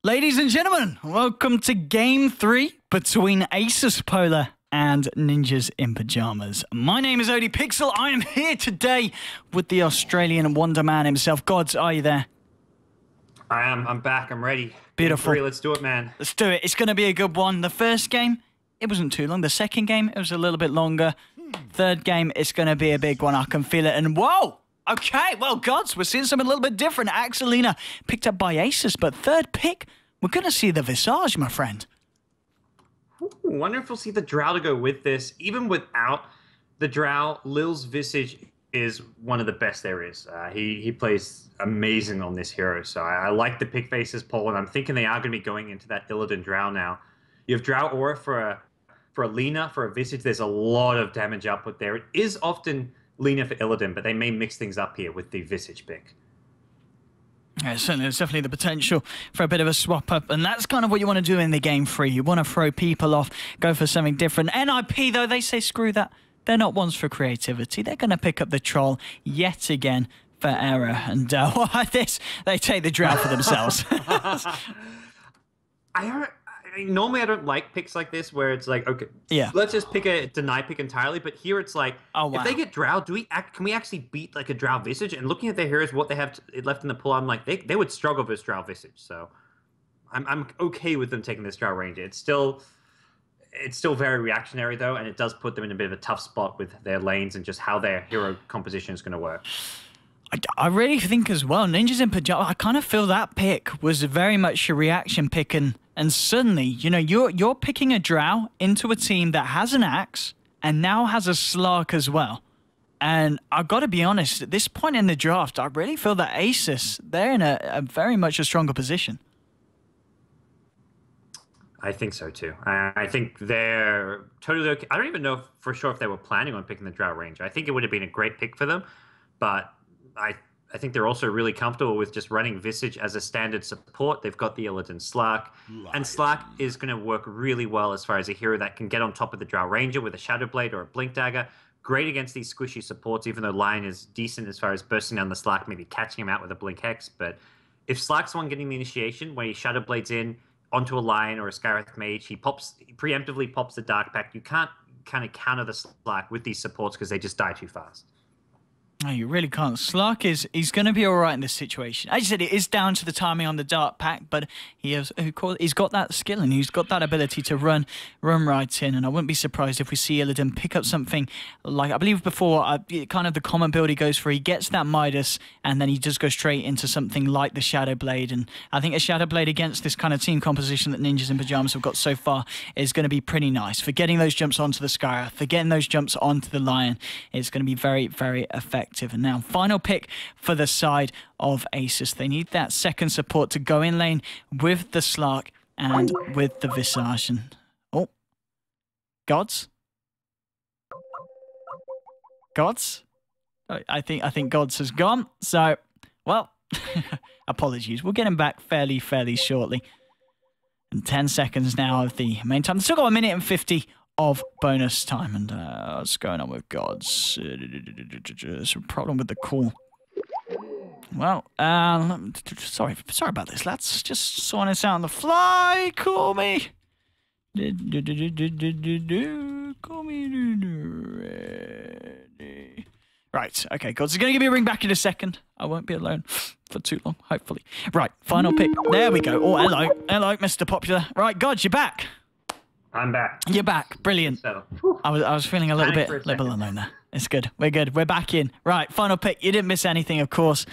Ladies and gentlemen, welcome to Game 3 between Asus.Polar and Ninjas in Pajamas. My name is ODPixel. I am here today with the Australian Wonder Man himself. GoDz, are you there? I am. I'm back. I'm ready. Beautiful. Game 3, let's do it, man. Let's do it. It's going to be a good one. The first game, it wasn't too long. The second game, it was a little bit longer. Third game, it's going to be a big one. I can feel it. And whoa! Okay, well, GoDz, we're seeing something a little bit different. Axelina picked up by Asus, but third pick, we're going to see the Visage, my friend. Ooh, wonder if we'll see the Drow to go with this. Even without the Drow, Lil's Visage is one of the best there is. He plays amazing on this hero, so I like the pick faces, Paul, and I'm thinking they are going to be going into that Illidan Drow now. You have Drow Aura for a Lina, for a Visage. There's a lot of damage output there. It is often Lina for Illidan, but they may mix things up here with the Visage pick. Yeah, certainly, there's definitely the potential for a bit of a swap up, and that's kind of what you want to do in the game 3. You want to throw people off, go for something different. NiP, though, they say screw that. They're not ones for creativity. They're going to pick up the troll yet again for error, and this, they take the Drow for themselves. Normally I don't like picks like this where it's like, okay, yeah, let's just pick a deny pick entirely. But here it's like, oh, wow. If they get Drow, can we actually beat like a Drow Visage? And looking at their heroes, what they have left in the pool, I'm like, they would struggle with Drow Visage. So I'm okay with them taking this Drow Ranger. It's still very reactionary though, and it does put them in a bit of a tough spot with their lanes and just how their hero composition is going to work. I really think as well, Ninjas in Pajamas, I kind of feel that pick was very much a reaction pick, and suddenly, you know, you're picking a Drow into a team that has an axe and now has a Slark as well. And I've got to be honest, at this point in the draft, I really feel that Asus, they're in a very much a stronger position. I think so too. I think they're totally okay. I don't even know for sure if they were planning on picking the Drow Ranger. I think it would have been a great pick for them, but I think they're also really comfortable with just running Visage as a standard support. They've got the Illidan Slark, and Slark is going to work really well as far as a hero that can get on top of the Drow Ranger with a Shadow Blade or a Blink Dagger. Great against these squishy supports, even though Lion is decent as far as bursting down the Slark, maybe catching him out with a Blink Hex. But if Slark's the one getting the initiation, where he Shadow Blades in onto a Lion or a Skywrath Mage, he preemptively pops the Dark Pact. You can't kind of counter the Slark with these supports because they just die too fast. No, you really can't. Slark he's going to be all right in this situation. As you said, it is down to the timing on the Dark Pact, but he's got that skill and he's got that ability to run right in. And I wouldn't be surprised if we see Illidan pick up something like, I believe before, kind of the common build he goes for. He gets that Midas and then he just goes straight into something like the Shadow Blade. And I think a Shadow Blade against this kind of team composition that Ninjas in Pajamas have got so far is going to be pretty nice. For getting those jumps onto the Skywrath, for getting those jumps onto the Lion, it's going to be very, very effective. And now, final pick for the side of Asus. They need that second support to go in lane with the Slark and with the Visage. And, oh, GoDz? GoDz? I think GoDz has gone. So, well, apologies. We'll get him back fairly shortly. And 10 seconds now of the main time. Still got a minute and 50 of bonus time. And what's going on with GoDz? There's a problem with the call. Well, sorry about this, lads. Just sorting this out on the fly. Call me. Call me. Right, okay, GoDz is going to give me a ring back in a second. I won't be alone for too long, hopefully. Right, final pick. There we go. Oh, hello. Hello, Mr. Popular. Right, GoDz, you're back. I'm back. You're back. Brilliant. So, I was feeling a little bit alone there. It's good. We're good. We're back in. Right, final pick. You didn't miss anything, of course.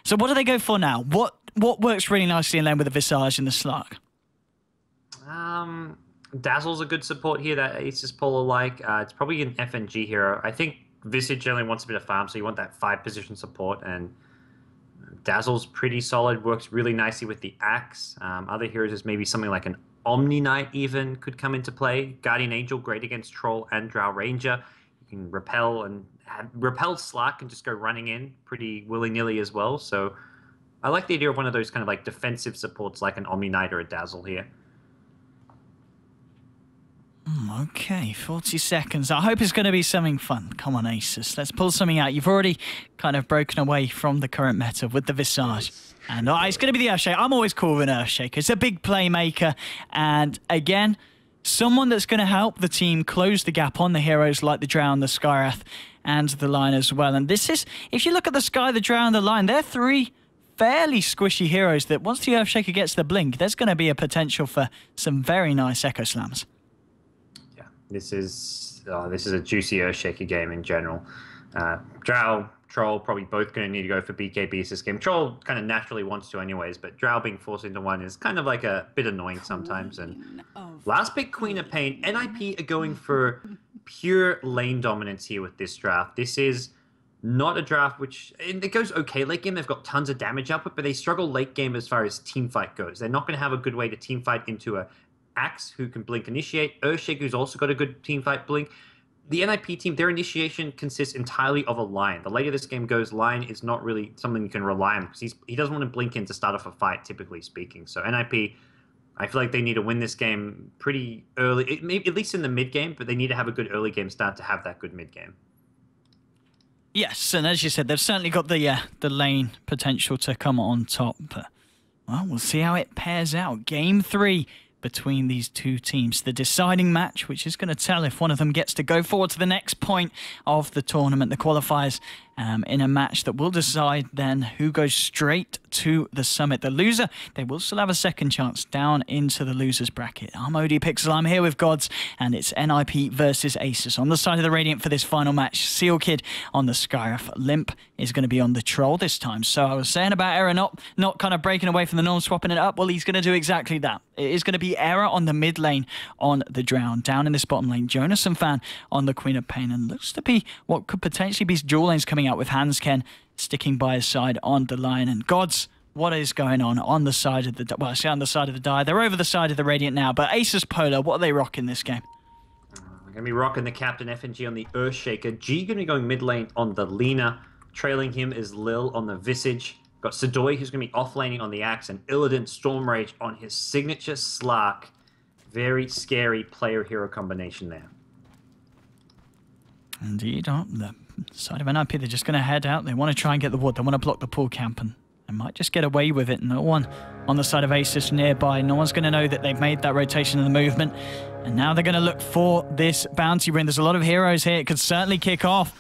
So what do they go for now? What works really nicely in lane with the Visage and the Slark? Dazzle's a good support here that Asus.Polar like. It's probably an FNG hero. I think Visage generally wants a bit of farm, so you want that 5-position support, and Dazzle's pretty solid, works really nicely with the Axe. Other heroes is maybe something like an Omni Knight even could come into play. Guardian Angel, great against Troll and Drow Ranger. You can repel, and repel Slark and just go running in pretty willy-nilly as well. So I like the idea of one of those kind of like defensive supports like an Omni Knight or a Dazzle here. Okay, 40 seconds. I hope it's going to be something fun. Come on, Asus. Let's pull something out. You've already kind of broken away from the current meta with the Visage. And it's going to be the Earthshaker. I'm always cool with an Earthshaker. It's a big playmaker. And again, someone that's going to help the team close the gap on the heroes like the Drow, the Skywrath, and the Lion as well. And this is, if you look at the Sky, the Drow, and the Lion, they're three fairly squishy heroes that once the Earthshaker gets the blink, there's going to be a potential for some very nice Echo Slams. This is a juicy Earthshaker game in general. Drow, Troll probably both going to need to go for BKBs this game. Troll kind of naturally wants to anyways, but Drow being forced into one is kind of like a bit annoying sometimes. And last pick, Queen of Pain. NiP are going for pure lane dominance here with this draft. This is not a draft which, it goes okay late game. They've got tons of damage output, but they struggle late game as far as team fight goes. They're not going to have a good way to team fight into a Axe, who can blink initiate. Earthshaker, who's also got a good team fight blink. The NiP team, their initiation consists entirely of a Lion. The later this game goes, Lion is not really something you can rely on because he doesn't want to blink in to start off a fight, typically speaking. So NiP, I feel like they need to win this game pretty early, maybe at least in the mid game, but they need to have a good early game start to have that good mid game. Yes, and as you said, they've certainly got the lane potential to come on top. But well, we'll see how it pairs out. Game 3. Between these two teams, the deciding match, which is going to tell if one of them gets to go forward to the next point of the tournament, the qualifiers, in a match that will decide then who goes straight to the summit. The loser, they will still have a second chance down into the losers bracket. I'm ODPixel, I'm here with GoDz, and it's NiP versus Asus. On the side of the Radiant for this final match, Seal Kid on the Skywrath. Limp is going to be on the Troll this time. So I was saying about Error not kind of breaking away from the norm, swapping it up. Well, he's going to do exactly that. It is going to be Error on the mid lane on the Drown. Down in this bottom lane, Jonas and Fan on the Queen of Pain. And looks to be what could potentially be dual lanes coming out with Hansken sticking by his side on the Lion. And GoDz, what is going on the side of the... Well, I say on the side of the Dire. They're over the side of the Radiant now. But Asus.Polar, what are they rocking this game? We're going to be rocking the Captain FNG on the Earthshaker. G going to be going mid lane on the Lina. Trailing him is Lil on the Visage. Got Sidoi, who's going to be off-laning on the Axe, and Illidan Stormrage on his signature Slark. Very scary player-hero combination there. Indeed. The side of NiP, they're just going to head out. They want to try and get the wood. They want to block the pool camp, and they might just get away with it. No one on the side of Asus nearby. No one's going to know that they've made that rotation in the movement. And now they're going to look for this bounty ring. There's a lot of heroes here. It could certainly kick off.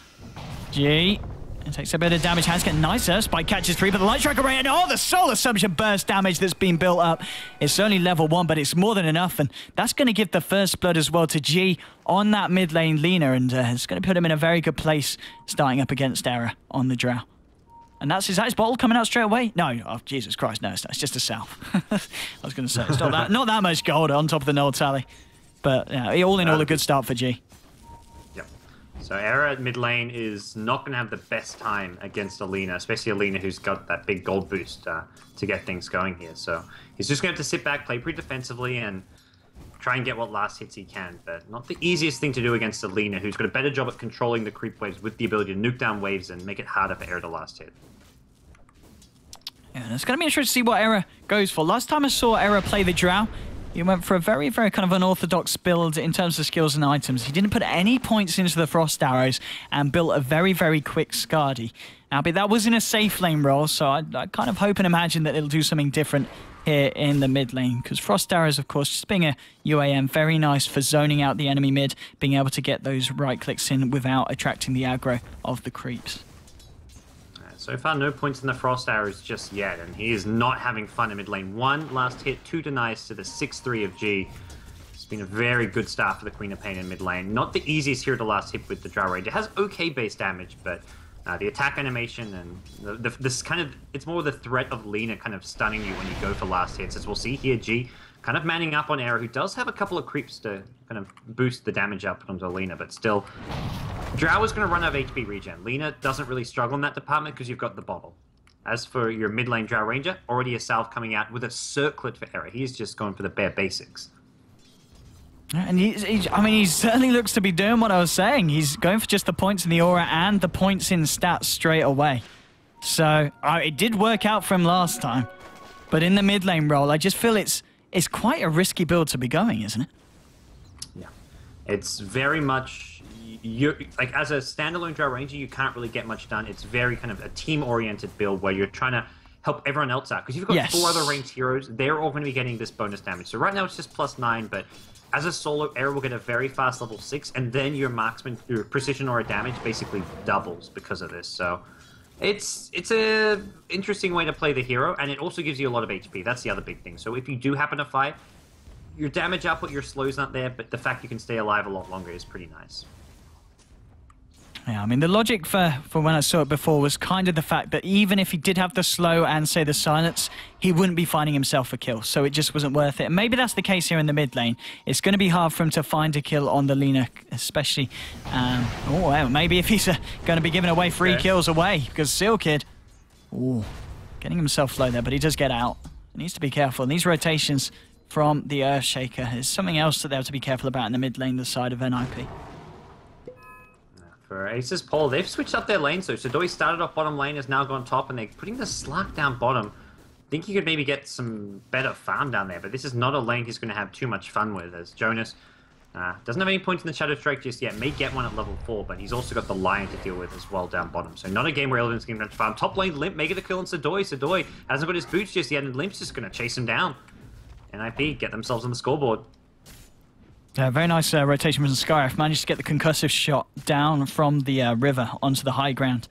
G... It takes a bit of damage. Has getting nice Earthspike, catches 3, but the Light Striker Ray, and the Soul Assumption burst damage that's been built up. It's only level 1, but it's more than enough, and that's going to give the first blood as well to G on that mid lane Lina, and it's going to put him in a very good place starting up against Error on the Drow. And is that his bottle coming out straight away? No, oh, Jesus Christ, no, it's just a self. I was going to say, it's not that much gold on top of the null tally, but yeah, all in all, a good start for G. So Error at mid lane is not going to have the best time against Alina, especially Alina, who's got that big gold boost to get things going here. So he's just going to have to sit back, play pretty defensively, and try and get what last hits he can. But not the easiest thing to do against Alina, who's got a better job at controlling the creep waves with the ability to nuke down waves and make it harder for Error to last hit. Yeah, it's going to be interesting to see what Error goes for. Last time I saw Error play the Drow, he went for a very, very kind of unorthodox build in terms of skills and items. He didn't put any points into the Frost Arrows and built a very, very quick Skadi. Now, but that was in a safe lane role, so I kind of hope and imagine that it'll do something different here in the mid lane, because Frost Arrows, of course, just being a UAM, very nice for zoning out the enemy mid, being able to get those right clicks in without attracting the aggro of the creeps. So far, no points in the Frost Arrows just yet, and he is not having fun in mid lane. 1 last hit, 2 denies to the 6-3 of G. It's been a very good start for the Queen of Pain in mid lane. Not the easiest hero to last hit with the Drow Rage. It has okay base damage, but the attack animation and this kind of, it's more the threat of Lina kind of stunning you when you go for last hits. As we'll see here, G kind of manning up on Error, who does have a couple of creeps to kind of boost the damage up onto Lina, but still, Drow is going to run out of HP regen. Lina doesn't really struggle in that department because you've got the bobble. As for your mid lane Drow Ranger, already a salve coming out with a circlet for Error. He's just going for the bare basics. And he certainly looks to be doing what I was saying. He's going for just the points in the aura and the points in stats straight away. So it did work out for him last time. But in the mid lane role, I just feel it's quite a risky build to be going, isn't it? Yeah. It's very much you like as a standalone Drow Ranger, you can't really get much done. It's very kind of a team-oriented build where you're trying to help everyone else out because you've got 4 other ranged heroes. They're all going to be getting this bonus damage. So right now it's just +9, but as a solo, Era will get a very fast level 6, and then your marksman, your precision aura damage basically doubles because of this. So it's a interesting way to play the hero, and it also gives you a lot of HP. That's the other big thing. So if you do happen to fight, your damage output, your slow's not there, but the fact you can stay alive a lot longer is pretty nice. Yeah, I mean, the logic for when I saw it before was kind of the fact that even if he did have the slow and, say, the silence, he wouldn't be finding himself a kill, so it just wasn't worth it. And maybe that's the case here in the mid lane. It's going to be hard for him to find a kill on the Lina, especially... oh, well, maybe if he's going to be giving away 3 kills away, because Seal Kid... Ooh, getting himself low there, but he does get out. He needs to be careful. And these rotations from the Earthshaker is something else that they have to be careful about in the mid lane, the side of NiP. For Asus.Polar, they've switched up their lane, so Sudoi started off bottom lane, has now gone top, and they're putting the Slark down bottom. I think he could maybe get some better farm down there, but this is not a lane he's going to have too much fun with, as Jonas doesn't have any points in the Shadow Strike just yet, may get one at level 4, but he's also got the Lion to deal with as well down bottom. So not a game where Illidan's going to farm. Top lane, Limp may get a kill on Sudoi. Sudoi hasn't got his boots just yet, and Limp's just going to chase him down. NiP get themselves on the scoreboard. Very nice rotation from Scarif. Managed to get the concussive shot down from the river onto the high ground.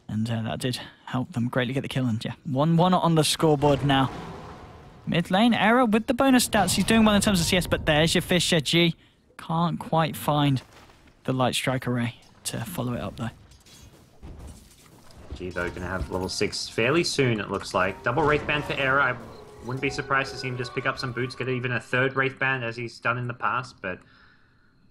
And that did help them greatly get the kill. And yeah, 1-1 on the scoreboard now. Mid lane, Era with the bonus stats. He's doing well in terms of CS, but there's your Fisher G. Can't quite find the Light Strike Array to follow it up though. G though, going to have level 6 fairly soon, it looks like. Double Wraith Band for Era. I wouldn't be surprised to see him just pick up some boots, get even a 3rd Wraith Band as he's done in the past, but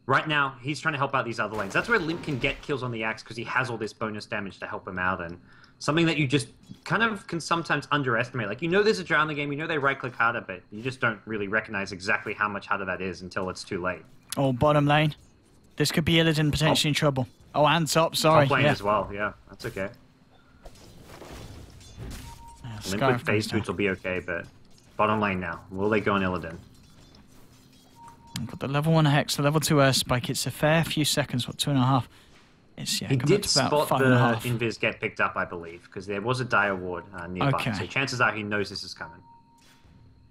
right now he's trying to help out these other lanes. That's where Limp can get kills on the Axe because he has all this bonus damage to help him out, and something that you just kind of can sometimes underestimate. Like, you know there's a Drow in the game, you know they right-click harder, but you just don't really recognize exactly how much harder that is until it's too late. Oh, bottom lane. This could be Illidan potentially in trouble. Oh, and top, sorry. Top lane as well, yeah, that's okay. Limp with phase boots will be okay, but bottom lane now. Will they go on Illidan? Got the level 1 Hex, the level 2 Spike. It's a fair few seconds, what, 2.5? It's, yeah, he did spot the 5.5. invis get picked up, I believe, because there was a Dire Ward nearby. Okay. So chances are he knows this is coming.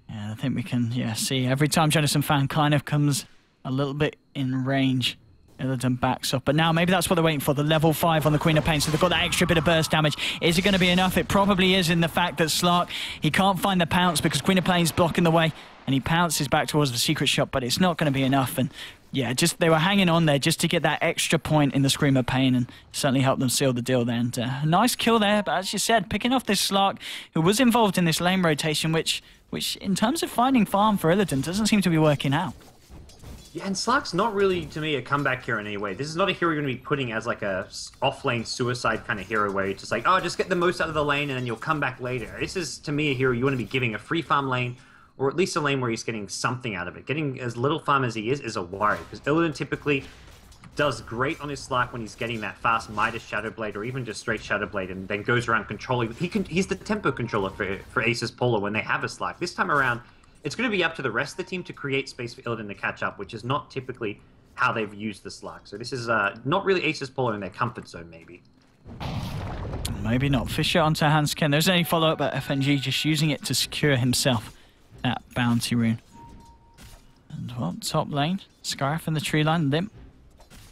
Yeah, I think we can see every time Jonathan Fan kind of comes a little bit in range, Illidan backs up. But now maybe that's what they're waiting for, the level 5 on the Queen of Pain. So they've got that extra bit of burst damage. Is it going to be enough? It probably is, in the fact that Slark, he can't find the pounce because Queen of Pain's blocking the way, and he pounces back towards the secret shop, but it's not going to be enough. And yeah, just they were hanging on there just to get that extra point in the Scream of Pain, and certainly helped them seal the deal there. And nice kill there, but as you said, picking off this Slark, who was involved in this lane rotation, which in terms of finding farm for Illidan doesn't seem to be working out. Yeah, and Slark's not really, to me, a comeback hero in any way. This is not a hero you're going to be putting as like a off-lane suicide kind of hero where you're just like, oh, just get the most out of the lane and then you'll come back later. This is, to me, a hero you want to be giving a free farm lane, or at least a lane where he's getting something out of it. Getting as little farm as he is a worry, because Illidan typically does great on his Slark when he's getting that fast Midas Shadow Blade or even just straight Shadow Blade, and then goes around controlling. He's the tempo controller for Asus.Polar when they have a Slark. This time around, it's going to be up to the rest of the team to create space for Illidan to catch up, which is not typically how they've used the Slark. So this is not really Asus.Polar in their comfort zone, maybe. Maybe not. Fisher onto Hansken. There's any follow-up, but FNG just using it to secure himself that bounty rune. And well, top lane, Scarif in the tree line, Limp.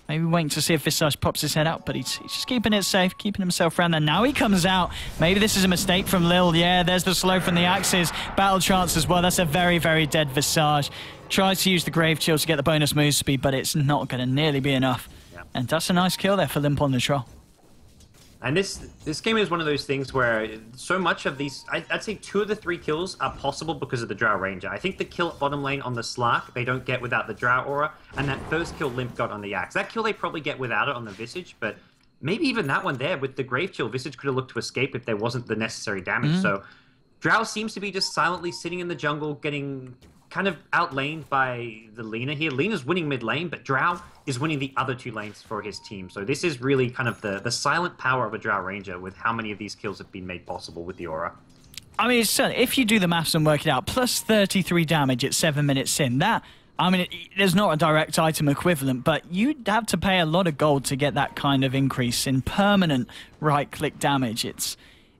Maybe waiting to see if Visage pops his head out, but he's just keeping it safe, keeping himself around there. Now he comes out. Maybe this is a mistake from Lil. Yeah, there's the slow from the Axes. Battle Trance as well. That's a very, very dead Visage. Tries to use the Grave Chill to get the bonus move speed, but it's not going to nearly be enough. Yeah. And that's a nice kill there for Limp on the troll. And this game is one of those things where so much of these, I'd say 2 of the 3 kills are possible because of the Drow Ranger. I think the kill at bottom lane on the Slark, they don't get without the Drow Aura, and that first kill Limp got on the Axe. That kill they probably get without it on the Visage, but maybe even that one there with the Grave Chill, Visage could have looked to escape if there wasn't the necessary damage. So Drow seems to be just silently sitting in the jungle, getting kind of outlaned by the Lina here. Lina's winning mid lane, but Drow is winning the other 2 lanes for his team. So this is really kind of the silent power of a Drow Ranger with how many of these kills have been made possible with the Aura. I mean, it's, if you do the maths and work it out, plus 33 damage at 7 minutes in, that I mean, there's not a direct item equivalent, but you'd have to pay a lot of gold to get that kind of increase in permanent right-click damage.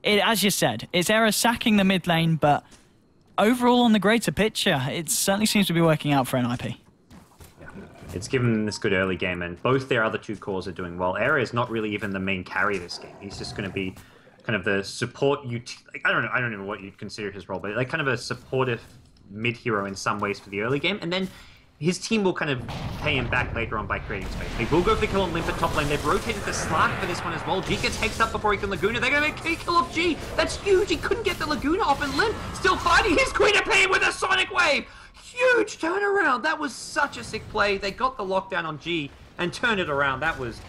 As you said, it's Era sacking the mid lane, but overall on the greater picture, it certainly seems to be working out for NiP. Yeah. It's given them this good early game, and both their other two cores are doing well. Era is not really even the main carry this game. He's just going to be kind of the support. I don't know what you'd consider his role, but like kind of a supportive mid hero in some ways for the early game, and then his team will kind of pay him back later on by creating space. They will go for the kill on Limp at top lane. They've rotated the Slark for this one as well. G gets hexed up before he can Laguna. They're going to make a kill off G. That's huge. He couldn't get the Laguna off, and Limp still fighting his Queen of Pain with a Sonic Wave. Huge turnaround. That was such a sick play. They got the lockdown on G and turned it around. That was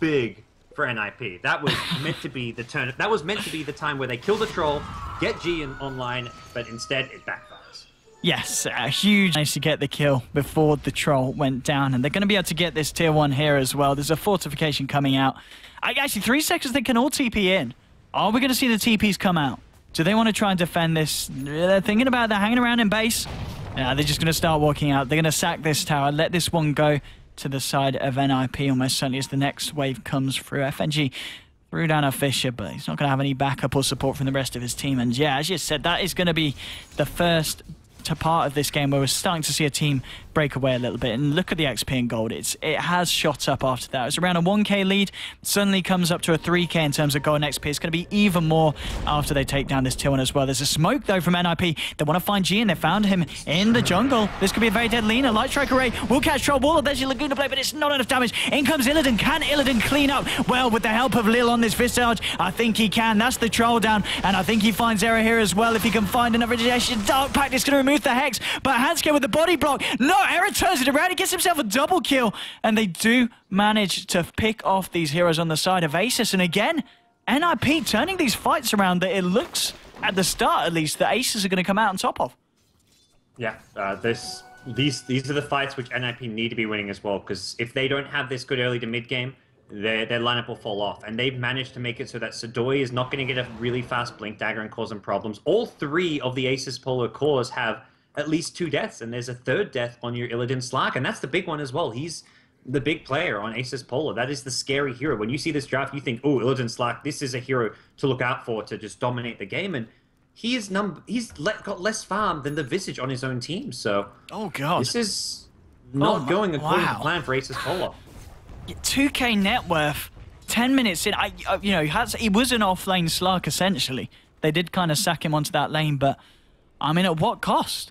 big for NiP. That was meant to be the turn. That was meant to be the time where they kill the troll, get G online, but instead it backfires. Yes, huge. Nice to get the kill before the troll went down, and they're going to be able to get this tier 1 here as well. There's a fortification coming out. Actually, 3 seconds, they can all TP in. Are we going to see the TPs come out? Do they want to try and defend this? They're thinking about they're hanging around in base. They're just going to start walking out. They're going to sack this tower, let this one go to the side of NiP almost certainly as the next wave comes through. FNG threw down a Fisher, but he's not going to have any backup or support from the rest of his team. And yeah, as you said, that is going to be the first part of this game where we're starting to see a team break away a little bit. And look at the XP and gold. It has shot up after that. It was around a 1k lead, suddenly comes up to a 3k in terms of gold and XP. It's going to be even more after they take down this tier 1 as well. There's a smoke though from NiP. They want to find G, and they found him in the jungle. This could be a very dead Lina. Light Strike Array will catch Troll Wall. There's your Laguna play, but it's not enough damage. In comes Illidan. Can Illidan clean up? Well, with the help of Lil on this Visage, I think he can. That's the troll down, and I think he finds Era here as well if he can find another radiation. Dark Pact is going to remove the Hex, but Hanske with the body block. No, Era turns it around. He gets himself a double kill, and they do manage to pick off these heroes on the side of Asus. And again, NiP turning these fights around that it looks, at the start at least, that Asus are going to come out on top of. Yeah, these are the fights which NiP need to be winning as well, because if they don't have this good early to mid game, their lineup will fall off. And they've managed to make it so that Sudoi is not going to get a really fast Blink Dagger and cause them problems. All 3 of the Asus.Polar cores have at least 2 deaths, and there's a 3rd death on your Illidan Slark, and that's the big one as well. He's the big player on Asus.Polar. That is the scary hero. When you see this draft, you think, oh, Illidan Slark, this is a hero to look out for to just dominate the game, and he's got less farm than the Visage on his own team, so oh god, this is not going according to plan for Asus.Polar. 2k net worth, 10 minutes in. He was an off-lane Slark essentially. They did kind of sack him onto that lane, but I mean, at what cost?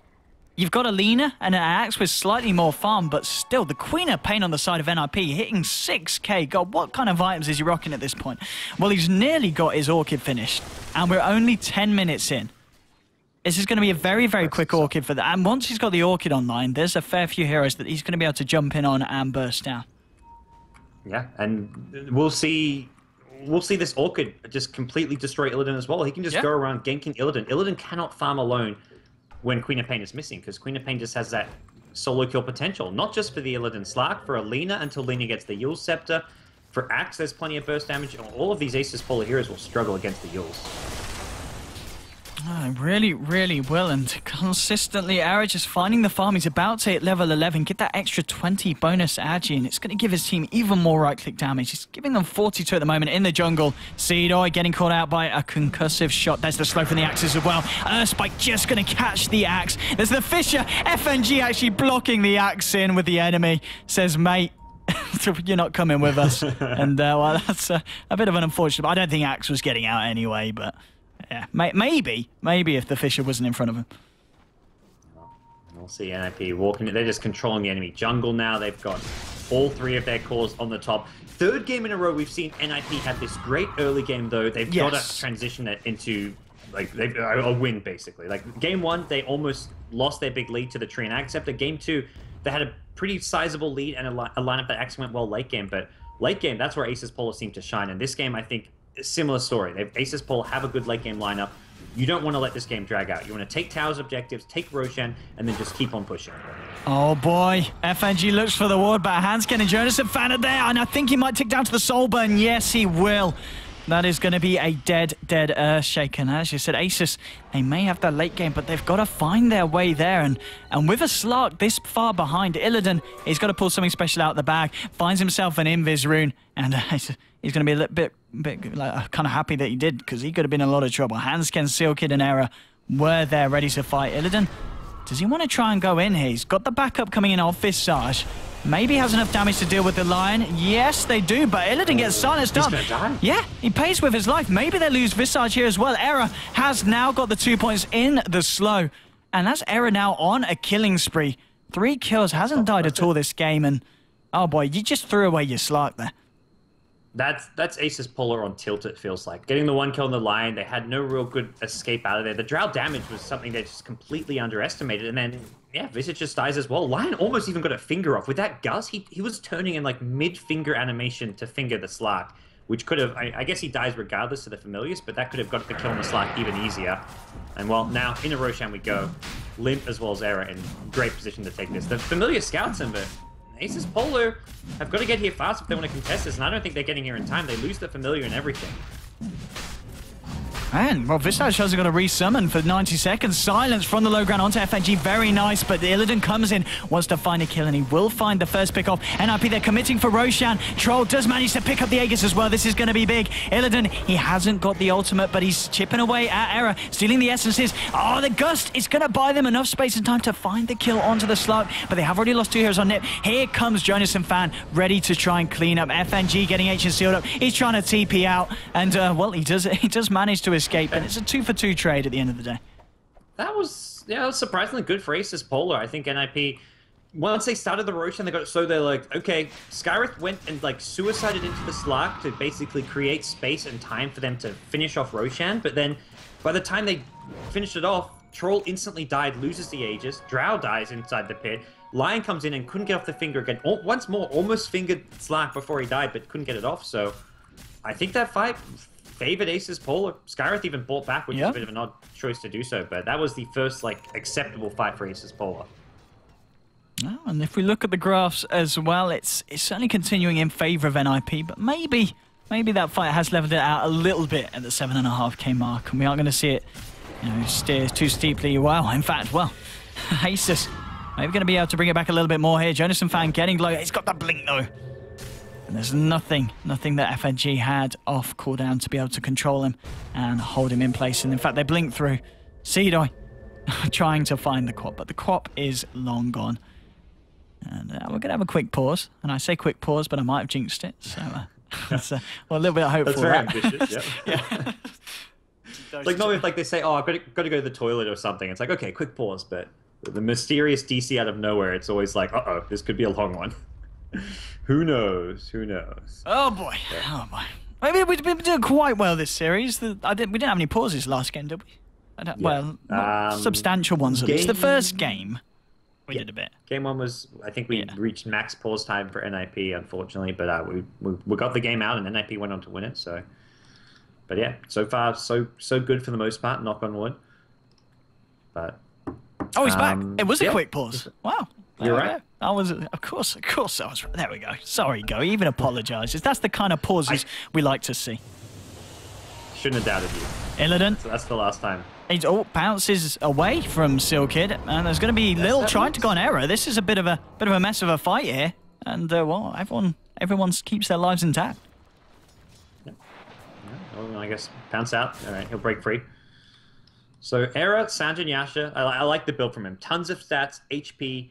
You've got a Lina and an Axe with slightly more farm, but still, the Queen of Pain on the side of NiP hitting 6k. God, what kind of items is he rocking at this point? Well, he's nearly got his Orchid finished, and we're only 10 minutes in. This is going to be a very, very quick Orchid for that. And once he's got the Orchid online, there's a fair few heroes that he's going to be able to jump in on and burst down. Yeah, and we'll see this Orchid just completely destroy Illidan as well. He can just go around ganking Illidan. Illidan cannot farm alone when Queen of Pain is missing, because Queen of Pain just has that solo kill potential. Not just for the Illidan Slark, for a Lina until Lina gets the Yule Scepter. For Axe, there's plenty of burst damage. All of these Asus.Polar heroes will struggle against the Yules. Oh, really, really will, and consistently, Era just finding the farm. He's about to hit level 11, get that extra 20 bonus agi, and it's going to give his team even more right-click damage. He's giving them 42 at the moment in the jungle. Seedoy getting caught out by a concussive shot. There's the slow from the Axes as well. Earthspike just going to catch the Axe. There's the Fisher. FNG actually blocking the Axe in with the enemy. Says, mate, you're not coming with us. And, well, that's a bit of an unfortunate... I don't think Axe was getting out anyway, but... yeah, maybe if the Fisher wasn't in front of him. We'll see NiP walking. They're just controlling the enemy jungle now. They've got all 3 of their cores on the top. 3rd game in a row we've seen NiP have this great early game, though. They've got to transition it into like a win, basically. Like game 1, they almost lost their big lead to the Tree and Acceptor. Game 2, they had a pretty sizable lead and a lineup that actually went well late game. But late game, that's where Asus.Polar seemed to shine. And this game, I think, similar story. Asus.Polar have a good late game lineup. You don't want to let this game drag out. You want to take Tower's objectives, take Roshan, and then just keep on pushing. Oh boy, FNG looks for the ward, but Hansken and Jonas have found it there, and I think he might tick down to the soul burn. Yes, he will. That is going to be a dead Earthshaker. And as you said, Asus, they may have that late game, but they've got to find their way there. And with a Slark this far behind, Illidan, he's got to pull something special out of the bag, finds himself an Invis rune, and he's going to be a little bit like, kind of happy that he did, because he could have been in a lot of trouble. Handscan, Sealkid, and Era were there ready to fight. Illidan, does he want to try and go in here? He's got the backup coming in off Visage. Maybe has enough damage to deal with the Lion. Yes, they do, but Illidan gets silenced up. He's gonna die. Yeah, he pays with his life. Maybe they lose Visage here as well. Era has now got the 2 points in the slow. And that's Era now on a killing spree. 3 kills, hasn't died at all this game. And, oh boy, you just threw away your Slark there. That's Asus.Polar on tilt, it feels like. Getting the 1 kill on the Lion, they had no real good escape out of there. The drow damage was something they just completely underestimated. And then, yeah, Visage just dies as well. Lion almost even got a finger off. With that Gus, he was turning in like mid-finger animation to finger the Slark, which could have, I guess he dies regardless of the Familius, but that could have got the kill on the Slark even easier. And well, now in a Roshan we go. Limp as well as Era in great position to take this. The Familiar scouts him, but Asus.Polar have got to get here fast if they want to contest this, and I don't think they're getting here in time. They lose the Familiar and everything. And, well, Visage hasn't got to resummon for 90 seconds. Silence from the low ground onto FNG. Very nice, but the Illidan comes in, wants to find a kill, and he will find the first pick off. NiP, they're committing for Roshan. Troll does manage to pick up the Aegis as well. This is going to be big. Illidan, he hasn't got the ultimate, but he's chipping away at Era, stealing the essences. Oh, the Gust is going to buy them enough space and time to find the kill onto the Slark, but they have already lost 2 heroes on NiP. Here comes Jonas and Fan, ready to try and clean up. FNG getting H sealed up. He's trying to TP out, and, well, he does manage to escape, and it's a 2-for-2 trade at the end of the day. That was surprisingly good for Asus.Polar. I think NiP, once they started the Roshan, they're like, okay, Skyrith went and like suicided into the Slark to basically create space and time for them to finish off Roshan, but then by the time they finished it off, Troll instantly died, loses the Aegis, Drow dies inside the pit, Lion comes in and couldn't get off the finger again. Once more, almost fingered Slark before he died, but couldn't get it off, so I think that fight favored Asus.Polar. Skyrith even bought back, which is a bit of an odd choice to do so, but that was the first like acceptable fight for Asus.Polar. Oh, and if we look at the graphs as well, it's certainly continuing in favor of NiP, but maybe that fight has leveled it out a little bit at the 7.5k mark, and we aren't going to see it, steer too steeply. Well, in fact, Asus maybe going to be able to bring it back a little bit more here. Jonas and Fan getting low. He's got the blink though. And there's nothing that FNG had off cooldown to be able to control him and hold him in place. And in fact, they blink through. Seedoy trying to find the Quap, but the Quap is long gone. And we're going to have a quick pause. And I say quick pause, but I might have jinxed it. So that's a little bit of hope that's for very that. ambitious, yeah. Like, not if like they say, oh, I've got to go to the toilet or something. It's like, okay, quick pause. But the mysterious DC out of nowhere, it's always like, uh-oh, this could be a long one. Who knows? Who knows? Oh boy! Yeah. Oh boy! Maybe we've been doing quite well this series. We didn't have any pauses last game, did we? Well, substantial ones at least. The first game, we did a bit. Game 1 was, I think we reached max pause time for NiP, unfortunately, but we got the game out and NiP went on to win it. So, but yeah, so far so good for the most part. Knock on wood. But oh, he's back. It was a quick pause. Wow. You're right. I was, of course I was. There we go. Sorry, Go. He even apologises. That's the kind of pauses we like to see. Shouldn't have doubted you. Illidan. So that's the last time. He bounces away from Sealkid, and there's going to be Lil trying to go on Era. This is a bit of a mess of a fight here, and well, everyone keeps their lives intact. Yeah. Well, I guess bounce out. All right, he'll break free. So Era, Sanjin, Yasha. I like the build from him. Tons of stats, HP,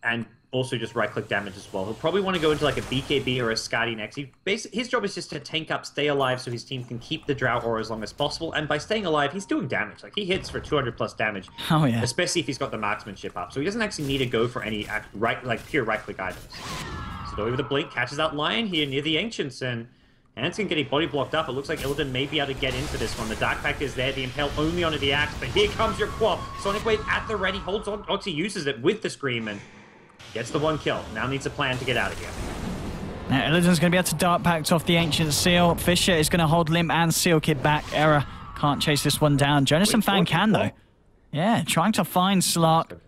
and also just right-click damage as well. He'll probably want to go into like a BKB or a Skadi next. His job is just to tank up, stay alive, so his team can keep the Drow Aura as long as possible. And by staying alive, he's doing damage. Like, he hits for 200+ damage. Oh, yeah. Especially if he's got the marksmanship up. So he doesn't actually need to go for any pure right-click items. So over the blink, catches out Lion here near the Ancients, and Hanson getting body blocked up. It looks like Illidan may be able to get into this one. The Dark Pact is there. The Impale only onto the Axe, but here comes your Quap. Sonic Wave at the ready. Holds on. Oxy uses it with the Scream and gets the 1 kill. Now needs a plan to get out of here. Now, Illidan's going to be able to Dark Pact off the Ancient Seal. Fisher is going to hold Limp and Sealkid back. Era can't chase this one down. Jonas and Fan can, though. Yeah, trying to find Slark.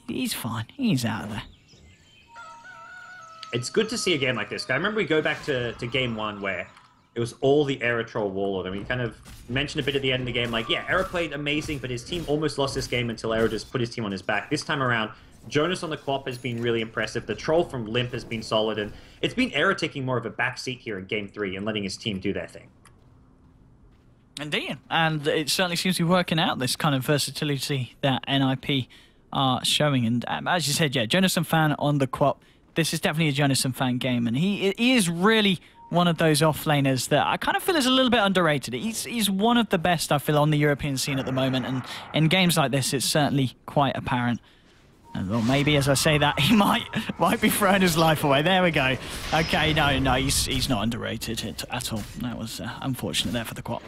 He's fine. He's out of there. It's good to see a game like this. I remember we go back to game 1 where it was all the Era troll Warlord. I mean, you kind of mentioned a bit at the end of the game, like, yeah, Era played amazing, but his team almost lost this game until Era just put his team on his back. This time around, Jonas on the Quap has been really impressive. The troll from Limp has been solid, and it's been Era taking more of a back seat here in Game 3 and letting his team do their thing. Indeed, and it certainly seems to be working out, this kind of versatility that NiP are showing. And as you said, yeah, Jonathan Fan on the Quap. This is definitely a Jonathan Fan game, and he is really one of those offlaners that I kind of feel is a little bit underrated. He's one of the best, I feel, on the European scene at the moment, and in games like this, it's certainly quite apparent. Well, maybe as I say that, he might be throwing his life away. There we go. Okay, no, he's not underrated at all. That was unfortunate there for the Quap.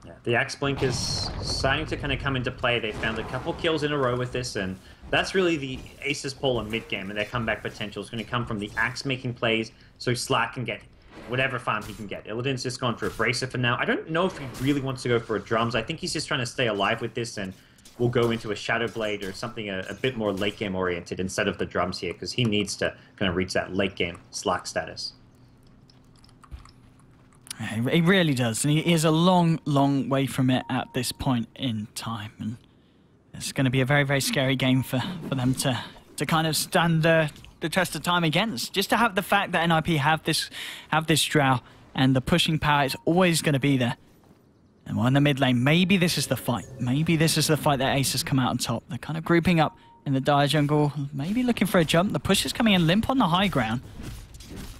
Yeah, the Axe Blink is starting to kind of come into play. They found a couple kills in a row with this, and that's really the Asus.Polar mid game, and their comeback potential is going to come from the Axe making plays, so Slack can get whatever farm he can get. Illidan's just gone for a Bracer for now. I don't know if he really wants to go for a Drums. I think he's just trying to stay alive with this, and will go into a Shadow Blade or something a bit more late game oriented instead of the Drums here, because he needs to kind of reach that late game Slack status. He really does, and he is a long, long way from it at this point in time. And it's going to be a very, very scary game for them to kind of stand the test of time against. Just to have the fact that NiP have this Drow, and the pushing power is always going to be there. And while in the mid lane, maybe this is the fight. Maybe this is the fight that Asus come out on top. They're kind of grouping up in the dire jungle, maybe looking for a jump. The push is coming in limp on the high ground.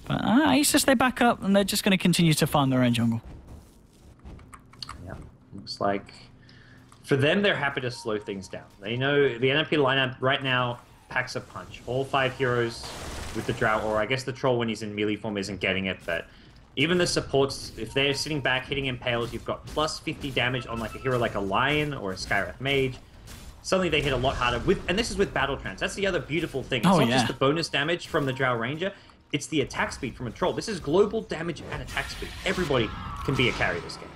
But Asus, they back up, and they're just going to continue to farm their own jungle. Yeah, looks like for them, they're happy to slow things down. They know the NiP lineup right now packs a punch. All 5 heroes with the Drow, or I guess the Troll when he's in melee form isn't getting it, but even the supports, if they're sitting back hitting impales, you've got plus 50 damage on like a hero like a Lion or a Skywrath Mage. Suddenly they hit a lot harder, and this is with Battle Trance. That's the other beautiful thing. It's not just the bonus damage from the Drow Ranger, it's the attack speed from a Troll. This is global damage and attack speed. Everybody can be a carry this game.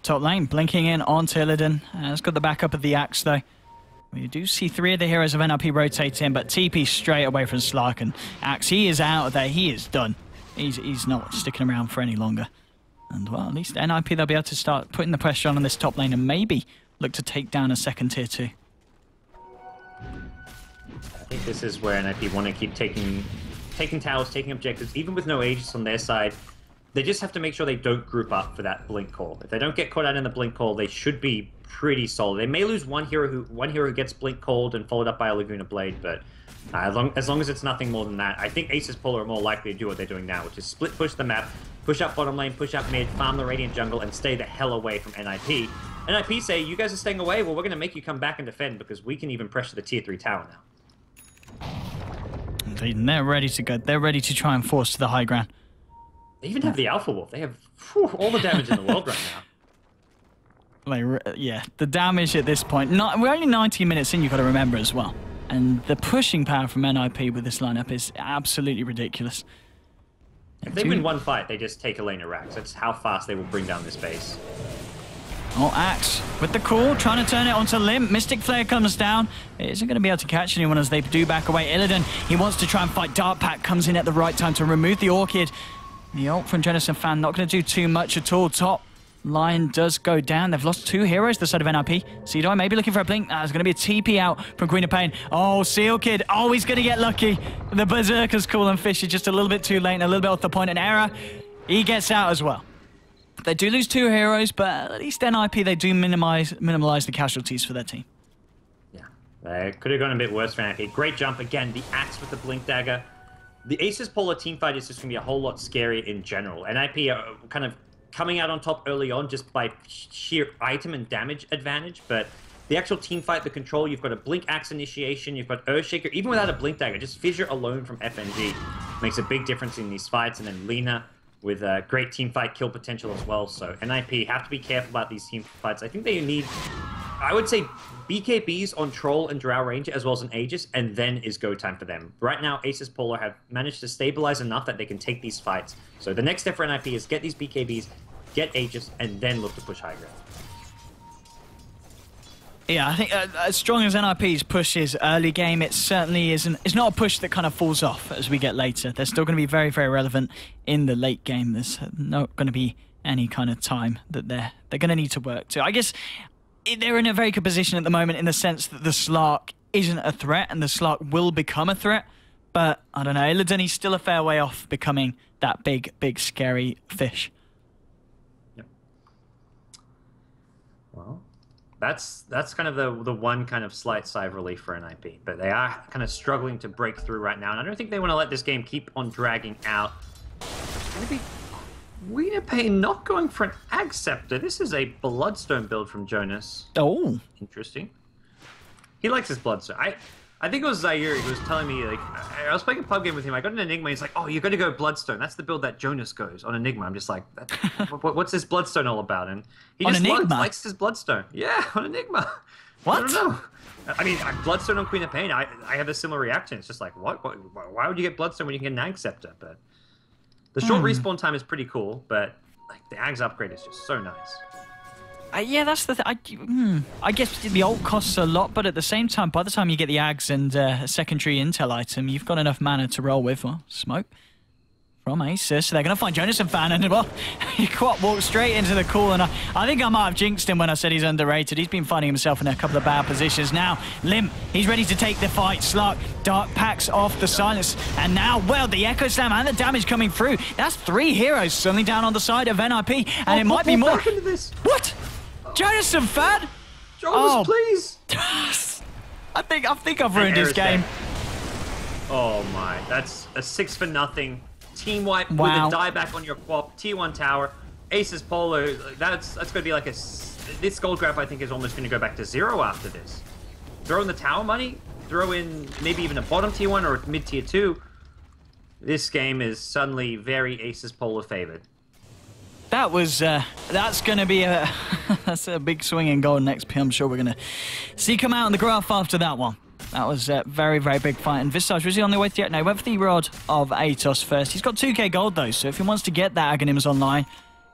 Top lane, blinking in onto Illidan. It's got the backup of the Axe, though. We do see 3 of the heroes of NiP rotate in, but TP straight away from Slark, and Axe, he is out of there. He is done. He's not sticking around for any longer. And, well, at least NiP, they'll be able to start putting the pressure on this top lane and maybe look to take down a second tier 2. I think this is where NiP want to keep taking towers, taking objectives, even with no Aegis on their side. They just have to make sure they don't group up for that blink call. If they don't get caught out in the blink call, they should be pretty solid. They may lose one hero who gets blink called and followed up by a Laguna Blade, but as long as it's nothing more than that, I think Asus.Polar are more likely to do what they're doing now, which is split push the map, push up bottom lane, push up mid, farm the Radiant jungle, and stay the hell away from NiP. NiP say, you guys are staying away? Well, we're going to make you come back and defend because we can even pressure the tier 3 tower now. Indeed, and they're ready to go. They're ready to try and force to the high ground. They even have the Alpha Wolf. They have all the damage in the world right now. Like, yeah, the damage at this point. We're only 90 minutes in, you've got to remember as well. And the pushing power from NiP with this lineup is absolutely ridiculous. If they win one fight, they just take Elena Rax. That's how fast they will bring down this base. Oh, Axe with the call, trying to turn it onto Limp. Mystic Flare comes down. It isn't going to be able to catch anyone as they do back away. Illidan, he wants to try and fight. Dark Pack comes in at the right time to remove the Orchid. The ult from Jonathan Fan not going to do too much at all. Top line does go down. They've lost 2 heroes, the side of NiP. Seedoi maybe looking for a blink. There's going to be a TP out from Queen of Pain. Oh, Seal Kid. Oh, he's going to get lucky. The Berserker's cool and fishy just a little bit too late and a little bit off the point. And Era, he gets out as well. They do lose 2 heroes, but at least NiP, they do minimize the casualties for their team. Yeah, it could have gone a bit worse for NiP. Great jump. Again, the Axe with the Blink Dagger. The Asus.Polar teamfight is just going to be a whole lot scarier in general. NiP are kind of coming out on top early on just by sheer item and damage advantage, but the actual team fight, the control, you've got a Blink Axe initiation, you've got Earthshaker, even without a Blink Dagger, just Fissure alone from FNG makes a big difference in these fights, and then Lina with a great team fight kill potential as well, so NiP have to be careful about these team fights. I think they need, I would say, BKBs on Troll and Drow Ranger as well as an Aegis, and then is go time for them. Right now, Asus.Polar have managed to stabilize enough that they can take these fights. So the next step for NiP is get these BKBs, get Aegis, and then look to push high ground. Yeah, I think as strong as NiP's push is early game, it certainly isn't. It's not a push that kind of falls off as we get later. They're still going to be very, very relevant in the late game. There's not going to be any kind of time that they're going to need to work to. I guess they're in a very good position at the moment in the sense that the Slark isn't a threat and the Slark will become a threat. But I don't know, Illidan, he's still a fair way off becoming that big, big, scary fish. Yep. Well, that's kind of the one kind of slight sigh of relief for NiP, but they are kind of struggling to break through right now, and I don't think they want to let this game keep on dragging out. Maybe Winnipane not going for an Ag Scepter. This is a Bloodstone build from Jonas. Oh, interesting. He likes his Bloodstone. I think it was Zaire who was telling me, like, I was playing a pub game with him. I got an Enigma. He's like, oh, you're going to go Bloodstone. That's the build that Jonas goes on Enigma. I'm just like, what's this Bloodstone all about? And he just likes his Bloodstone. Yeah, on Enigma. What? I don't know. I mean, Bloodstone on Queen of Pain, I have a similar reaction. It's just like, what? Why would you get Bloodstone when you can get an Ag Scepter? But the short respawn time is pretty cool, but like the Ag's upgrade is just so nice. Yeah, that's the thing. I guess the ult costs a lot, but at the same time, by the time you get the Ags and a secondary intel item, you've got enough mana to roll with. Well, smoke from Asus. So they're going to find Jonas and Fan, and well, he quite walked straight into the call, and I think I might have jinxed him when I said he's underrated. He's been finding himself in a couple of bad positions. Now, Limp, he's ready to take the fight. Slark, Dark packs off the silence, and now, well, the Echo Slam and the damage coming through. That's 3 heroes suddenly down on the side of NiP, and it might be more. What? Jonas and Fan? Jonas, please. I think I've ruined his game. Oh my, that's a 6-for-0 team wipe with a dieback on your quap, tier 1 tower, Asus.Polar. That's going to be like this gold graph I think is almost going to go back to 0 after this. Throw in the tower money, throw in maybe even a bottom tier 1 or a mid tier 2. This game is suddenly very Asus.Polar favored. That's going to be that's a big swing in golden XP. I'm sure we're going to see come out in the graph after that one. That was a very, very big fight. And Visage, was he on the way to it? No, he went for the Rod of Atos first. He's got 2k gold, though, so if he wants to get that Aghanims online,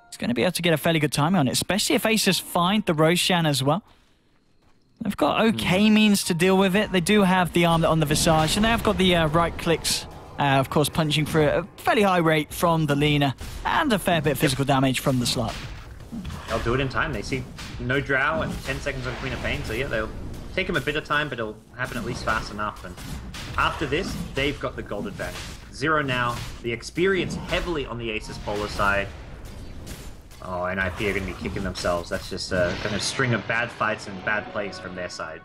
he's going to be able to get a fairly good timing on it, especially if Asus find the Roshan as well. They've got okay means to deal with it. They do have the arm on the Visage, and they have got the right clicks, of course, punching through at a fairly high rate from the Lina, and a fair bit of physical damage from the Slark. They'll do it in time. They see no Drow and 10 seconds on Queen of Pain, so yeah, they'll take them a bit of time, but it'll happen at least fast enough. And after this, they've got the gold advantage. 0 now. The experience heavily on the Asus.Polar side. Oh, NiP are going to be kicking themselves. That's just a kind of string of bad fights and bad plays from their side.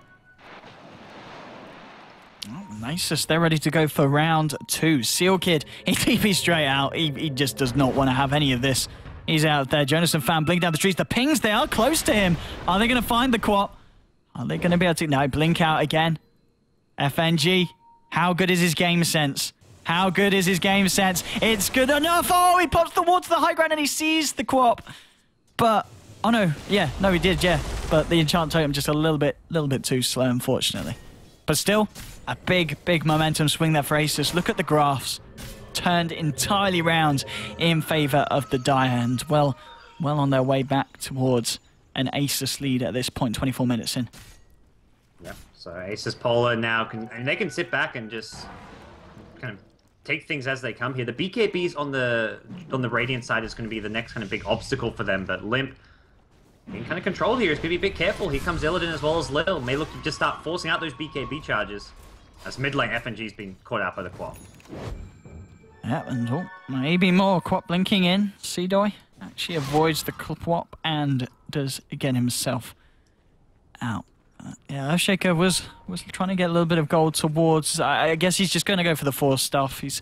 Oh, Nisus, they're ready to go for round 2. Seal Kid, he TP straight out. He just does not want to have any of this. He's out there. Jonas and Fan blink down the trees. The pings, they are close to him. Are they going to find the quap? Are they going to be able to... No, blink out again. FNG, how good is his game sense? How good is his game sense? It's good enough. Oh, he pops towards the high ground and he sees the quap. But, oh no, yeah, no, he did, yeah. But the enchant totem just a little bit too slow, unfortunately. But still, a big, big momentum swing there for Asus. Look at the graphs. Turned entirely round in favor of the Dire, and well on their way back towards an Asus lead at this point, 24 minutes in. Yeah, so Asus.Polar now they can sit back and just kind of take things as they come here. The BKBs on the Radiant side is going to be the next kind of big obstacle for them, but Limp being kind of controlled here is going to be a bit careful. Here comes Illidan as well as Lil. May look to just start forcing out those BKB charges as mid lane FNG's been caught out by the quap. Yeah, and maybe more quap blinking in. Seedoy actually avoids the quap and does get himself out. Yeah, Earthshaker was trying to get a little bit of gold towards... I guess he's just going to go for the 4 stuff. He's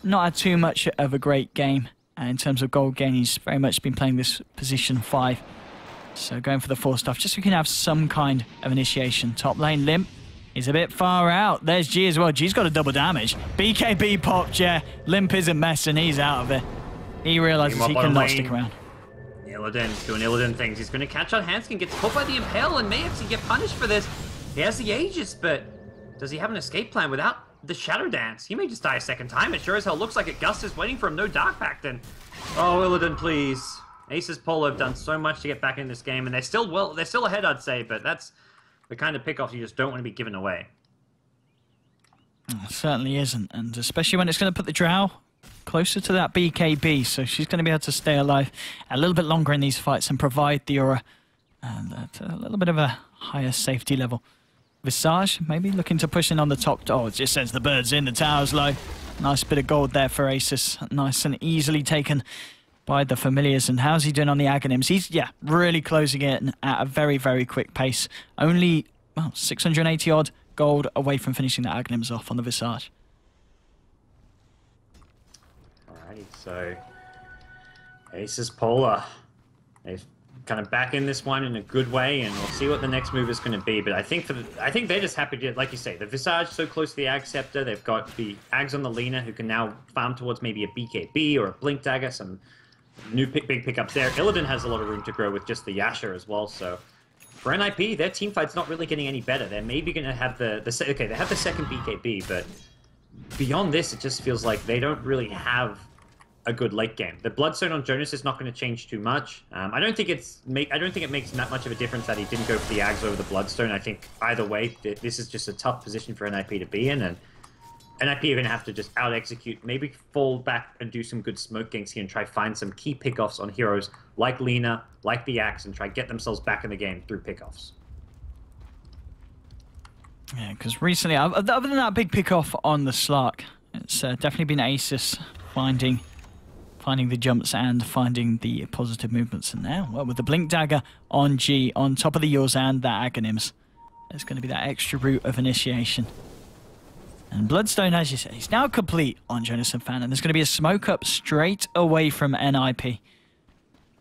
not had too much of a great game in terms of gold gain. He's very much been playing this position 5. So going for the 4 stuff, just so we can have some kind of initiation. Top lane, Limp. He's a bit far out. There's G as well. G's got a double damage. BKB popped, yeah. Limp isn't messing. He's out of it. He realizes he cannot stick around. Illidan's doing Illidan things. He's going to catch on Hanskin, gets caught by the Impale, and may actually get punished for this. He has the Aegis, but does he have an escape plan without the Shadow Dance? He may just die a second time. It sure as hell looks like it. Gust is waiting for him. No Dark Pact. And oh, Illidan, please. Asus.Polar have done so much to get back in this game, and they're still ahead, I'd say, but that's the kind of pickoffs you just don't want to be giving away. Certainly isn't, and especially when it's going to put the Drow closer to that BKB, so she's going to be able to stay alive a little bit longer in these fights and provide the aura and at a little bit of a higher safety level. Visage maybe looking to push in on the top. Oh, it just sends the birds in, the tower's low. Nice bit of gold there for Asus. Nice and easily taken by the familiars. And how's he doing on the Aghanims? He's, yeah, really closing it at a very, very quick pace. Only, well, 680 odd gold away from finishing the Aghanims off on the Visage. Alrighty, so Asus.Polar. They've kind of back in this one in a good way, and we'll see what the next move is going to be. But I think they're just happy to, like you say, the Visage so close to the Ag Scepter. They've got the Ags on the Lina, who can now farm towards maybe a BKB or a Blink Dagger, some new big pickups there. Illidan has a lot of room to grow with just the Yasha as well. So for NiP, their team fight's not really getting any better. They're maybe going to have they have the second BKB, but beyond this, it just feels like they don't really have a good late game. The Bloodstone on Jonas is not going to change too much. I don't think it makes that much of a difference that he didn't go for the Ags over the Bloodstone. I think either way, this is just a tough position for NiP to be in, and NiP are going to have to just out-execute, maybe fall back and do some good smoke ganks here and try find some key pickoffs on heroes like Lina, like the Axe, and try get themselves back in the game through pickoffs. Yeah, because recently, other than that big pickoff on the Slark, it's definitely been Asus finding the jumps and finding the positive movements. And now, well, with the Blink Dagger on G, on top of the Yours and that Aghanims, there's going to be that extra route of initiation. And Bloodstone, as you say, is now complete on Jonas and Fan, and there's going to be a smoke up straight away from NiP.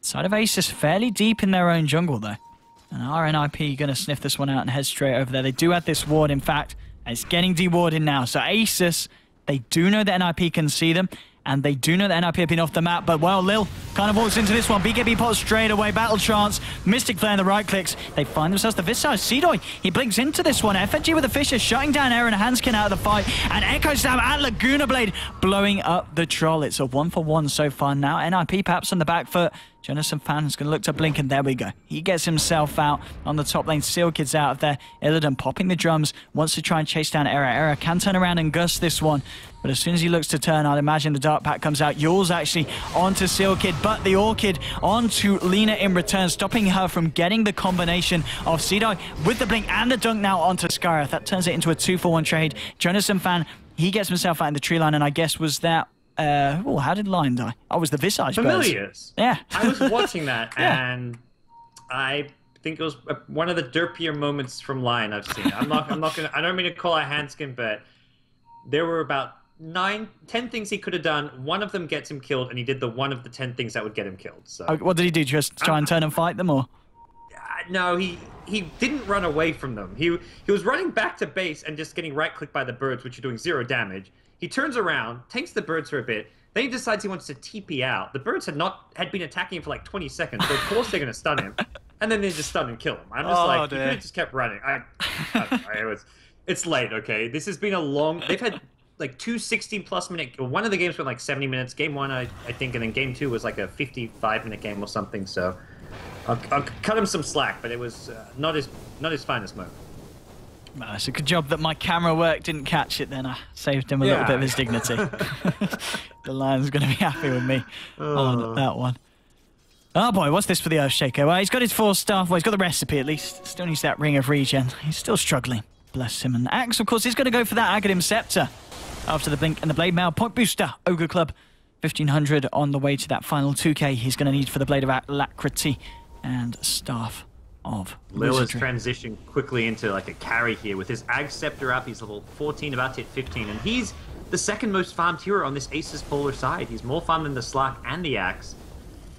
Side of Asus fairly deep in their own jungle, though. And are NiP going to sniff this one out and head straight over there? They do have this ward, in fact, and it's getting dewarded now. So Asus, they do know that NiP can see them, and they do know that NiP have been off the map, but well, Lil kind of walks into this one. BKB pot straight away, Battle Trance, Mystic Flare in the right clicks. They find themselves the Visage. Seedoy, he blinks into this one. FNG with the Fisher, shutting down Aaron Hanskin out of the fight, and Echo Stab at Laguna Blade, blowing up the Troll. It's a 1-for-1 so far now. NiP perhaps on the back foot. Jonas and Fan is going to look to blink, and there we go. He gets himself out on the top lane. Seal Kid's out of there. Illidan popping the drums, wants to try and chase down Era. Era can turn around and gust this one, but as soon as he looks to turn, I'd imagine the Dark Pack comes out. Yule's actually onto Seal Kid, but the Orchid onto Lina in return, stopping her from getting the combination of Seedai with the blink and the dunk now onto Skyreth. That turns it into a 2-for-1 trade. Jonas and Fan, he gets himself out in the tree line, and I guess was that... oh, how did Lion die? Oh, it was the Visage Familiars. Birds. Yeah. I was watching that, yeah. and I think it was one of the derpier moments from Lion I've seen. I don't mean to call out Hanskin, but there were about 10 things he could have done. One of them gets him killed, and he did the one of the 10 things that would get him killed. So what did he do? Just try and turn and fight them, or? No, he didn't run away from them. He was running back to base and just getting right-clicked by the birds, which are doing 0 damage. He turns around, tanks the birds for a bit, then he decides he wants to TP out. The birds had been attacking him for like 20 seconds, so of course they're going to stun him. And then they just stun and kill him. I'm just like, dear. You could have just kept running. It's late, okay? This has been a long... They've had like 2 16-plus minute... One of the games went like 70 minutes. Game 1, I think, and then Game 2 was like a 55-minute game or something, so... I'll cut him some slack, but it was not his finest moment. Well, it's a good job that my camera work didn't catch it then. I saved him a little bit of his dignity. The Lion's going to be happy with me on that one. Oh boy, what's this for the Earthshaker? Well, he's got his 4 staff. Well, he's got the recipe at least. Still needs that ring of regen. He's still struggling. Bless him. And Axe, of course, is going to go for that Aghanim Scepter. After the blink and the Blade Mail. Point booster. Ogre Club. 1500 on the way to that final 2k he's going to need for the Blade of Alacrity and Staff of Lil has transitioned quickly into like a carry here with his Ag Scepter up. He's level 14, about to hit 15, and he's the second most farmed hero on this Asus.Polar side. He's more farmed than the Slark and the Axe.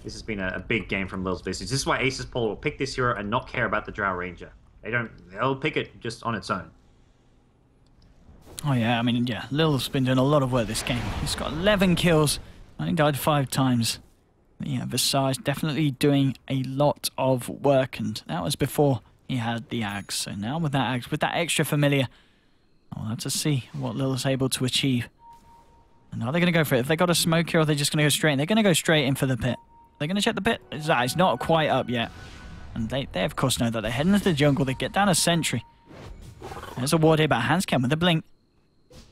This has been a big game from Lil's business. This is why Asus.Polar will pick this hero and not care about the Drow Ranger. They'll pick it just on its own. Oh yeah, I mean, yeah, Lil's been doing a lot of work this game. He's got 11 kills. I think died 5 times. Yeah, Visage definitely doing a lot of work, and that was before he had the Ags. So now with that Ags, with that extra familiar, I'll have to see what Lil's able to achieve. And are they going to go for it? If they got a smoke here, or are they just going to go straight in? They're going to go straight in for the pit. They're going to check the pit. It's not quite up yet. And they of course know that they're heading into the jungle. They get down a sentry. There's a ward here about Hanscam with the blink.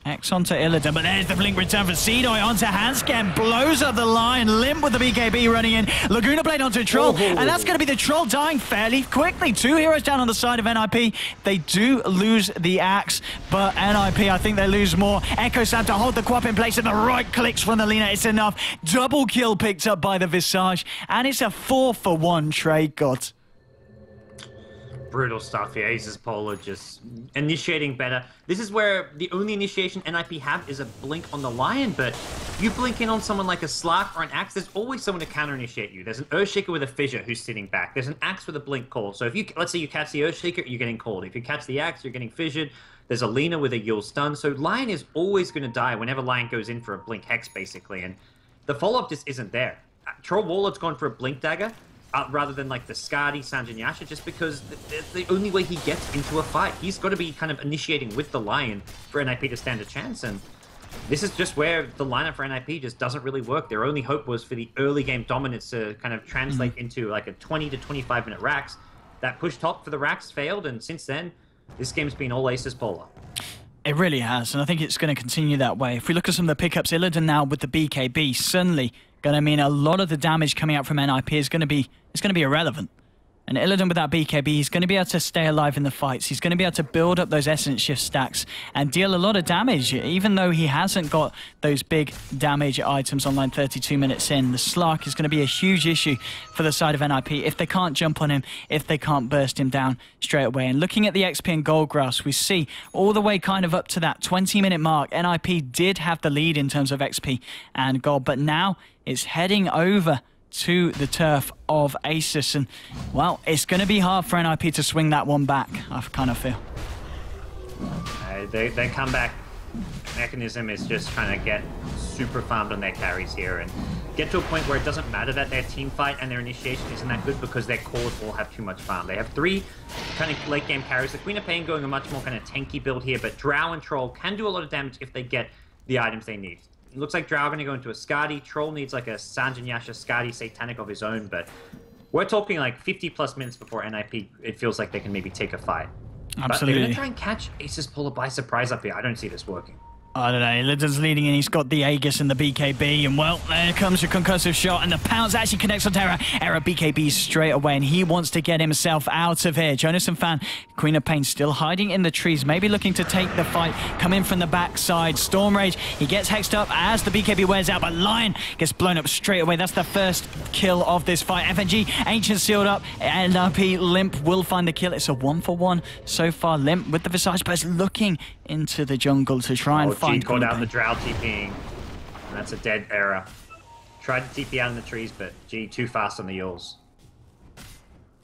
X onto Illidan, but there's the blink return for Seedoy onto Hanscam. Blows up the line. Limp with the BKB running in. Laguna Blade onto Troll. And that's going to be the Troll dying fairly quickly. 2 heroes down on the side of NiP. They do lose the Axe, but NiP, I think they lose more. Echo Slam to hold the Quap in place, and the right clicks from the Lina. It's enough. Double kill picked up by the Visage, and it's a 4-for-1 trade, GoDz. Brutal stuff here. Asus.Polar just initiating better. This is where the only initiation NiP have is a blink on the Lion, but you blink in on someone like a Slark or an Axe, there's always someone to counter-initiate you. There's an Earthshaker with a Fissure who's sitting back. There's an Axe with a blink call. So if you, let's say you catch the Earthshaker, you're getting called. If you catch the Axe, you're getting fissured. There's a Lina with a Yule stun. So Lion is always going to die whenever Lion goes in for a blink hex, basically. And the follow-up just isn't there. Troll Warlord's gone for a blink dagger. Rather than like the Skadi, Sanjin Yasha, just because the only way he gets into a fight. He's got to be kind of initiating with the Lion for NiP to stand a chance, and this is just where the lineup for NiP just doesn't really work. Their only hope was for the early game dominance to kind of translate into like a 20 to 25 minute racks. That push top for the racks failed, and since then, this game's been all Asus.Polar. It really has, and I think it's going to continue that way. If we look at some of the pickups, Illidan now with the BKB, suddenly going to mean a lot of the damage coming out from NiP is going to be irrelevant. And Illidan with that BKB, he's going to be able to stay alive in the fights. He's going to be able to build up those Essence Shift stacks and deal a lot of damage, even though he hasn't got those big damage items online 32 minutes in. The Slark is going to be a huge issue for the side of NiP if they can't jump on him, if they can't burst him down straight away. And looking at the XP and gold graphs, we see all the way kind of up to that 20-minute mark, NiP did have the lead in terms of XP and gold, but now it's heading over to the turf of Asus, and well, it's going to be hard for NiP to swing that one back, I kind of feel. Their comeback mechanism is just trying to get super farmed on their carries here and get to a point where it doesn't matter that their team fight and their initiation isn't that good because their cores all have too much farm. They have 3 kind of late game carries. The Queen of Pain going a much more kind of tanky build here, but Drow and Troll can do a lot of damage if they get the items they need. It looks like Drow are going to go into a Skadi. Troll needs like a Sanjin Yasha Skadi Satanic of his own, but we're talking like 50+ minutes before NiP, it feels like they can maybe take a fight. Absolutely. But they're going to try and catch Asus.Polar by surprise up here. I don't see this working. I don't know, Illidan's leading in, he's got the Aegis and the BKB, and well, there comes a concussive shot, and the pounce actually connects on Terra. Era BKB straight away, and he wants to get himself out of here. Jonas and Fan, Queen of Pain still hiding in the trees, maybe looking to take the fight, come in from the backside. Storm Rage, he gets hexed up as the BKB wears out, but Lion gets blown up straight away. That's the first kill of this fight. FNG, Ancient sealed up, and NiP, Limp will find the kill. It's a 1-for-1 so far. Limp with the Visage, but is looking into the jungle to try and find caught out the Drow TPing, and that's a dead Era. Tried to TP out in the trees, but G too fast on the Yules.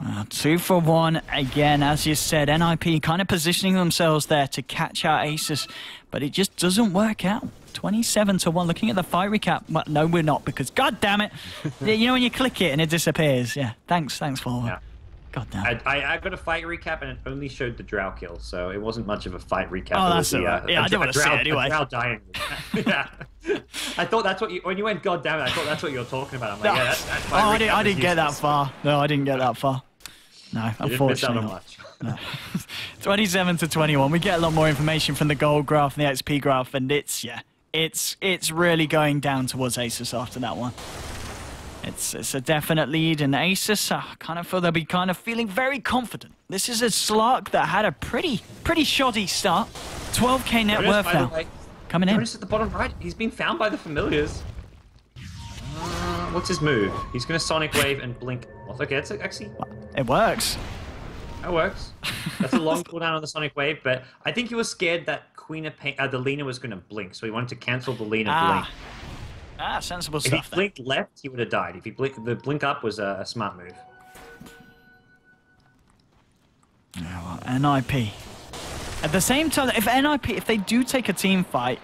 2-for-1 again, as you said. NiP kind of positioning themselves there to catch out Asus, but it just doesn't work out. 27-1. Looking at the fight recap, well, no, we're not, because god damn it, you know when you click it and it disappears. Yeah, thanks for. Yeah. God damn. I got a fight recap and it only showed the Drow kill, so it wasn't much of a fight recap. Oh, that's it. Yeah, I didn't want to see it anyway. Drow dying. Yeah. I thought that's what you, when you went, god damn it, I thought that's what you were talking about. I'm like, yeah, that's fine. I didn't get that far. No, I didn't get that far. No, unfortunately not. No. 27-21. We get a lot more information from the gold graph and the XP graph, and it's really going down towards Asus after that one. It's a definite lead, and Asus, I kind of feel they'll be kind of feeling very confident. This is a Slark that had a pretty shoddy start. 12k net worth now. Coming in. Notice at the bottom right, he's been found by the familiars. What's his move? He's going to Sonic Wave and Blink. Okay, it's actually... It works. That works. That's a long cooldown on the Sonic Wave, but I think he was scared that Queen of Pain, the Lina was going to blink, so he wanted to cancel the Lina blink. Sensible stuff. If he blinked left, he would have died. If he the blink up was a smart move. Yeah, well, NiP. At the same time, if they do take a team fight,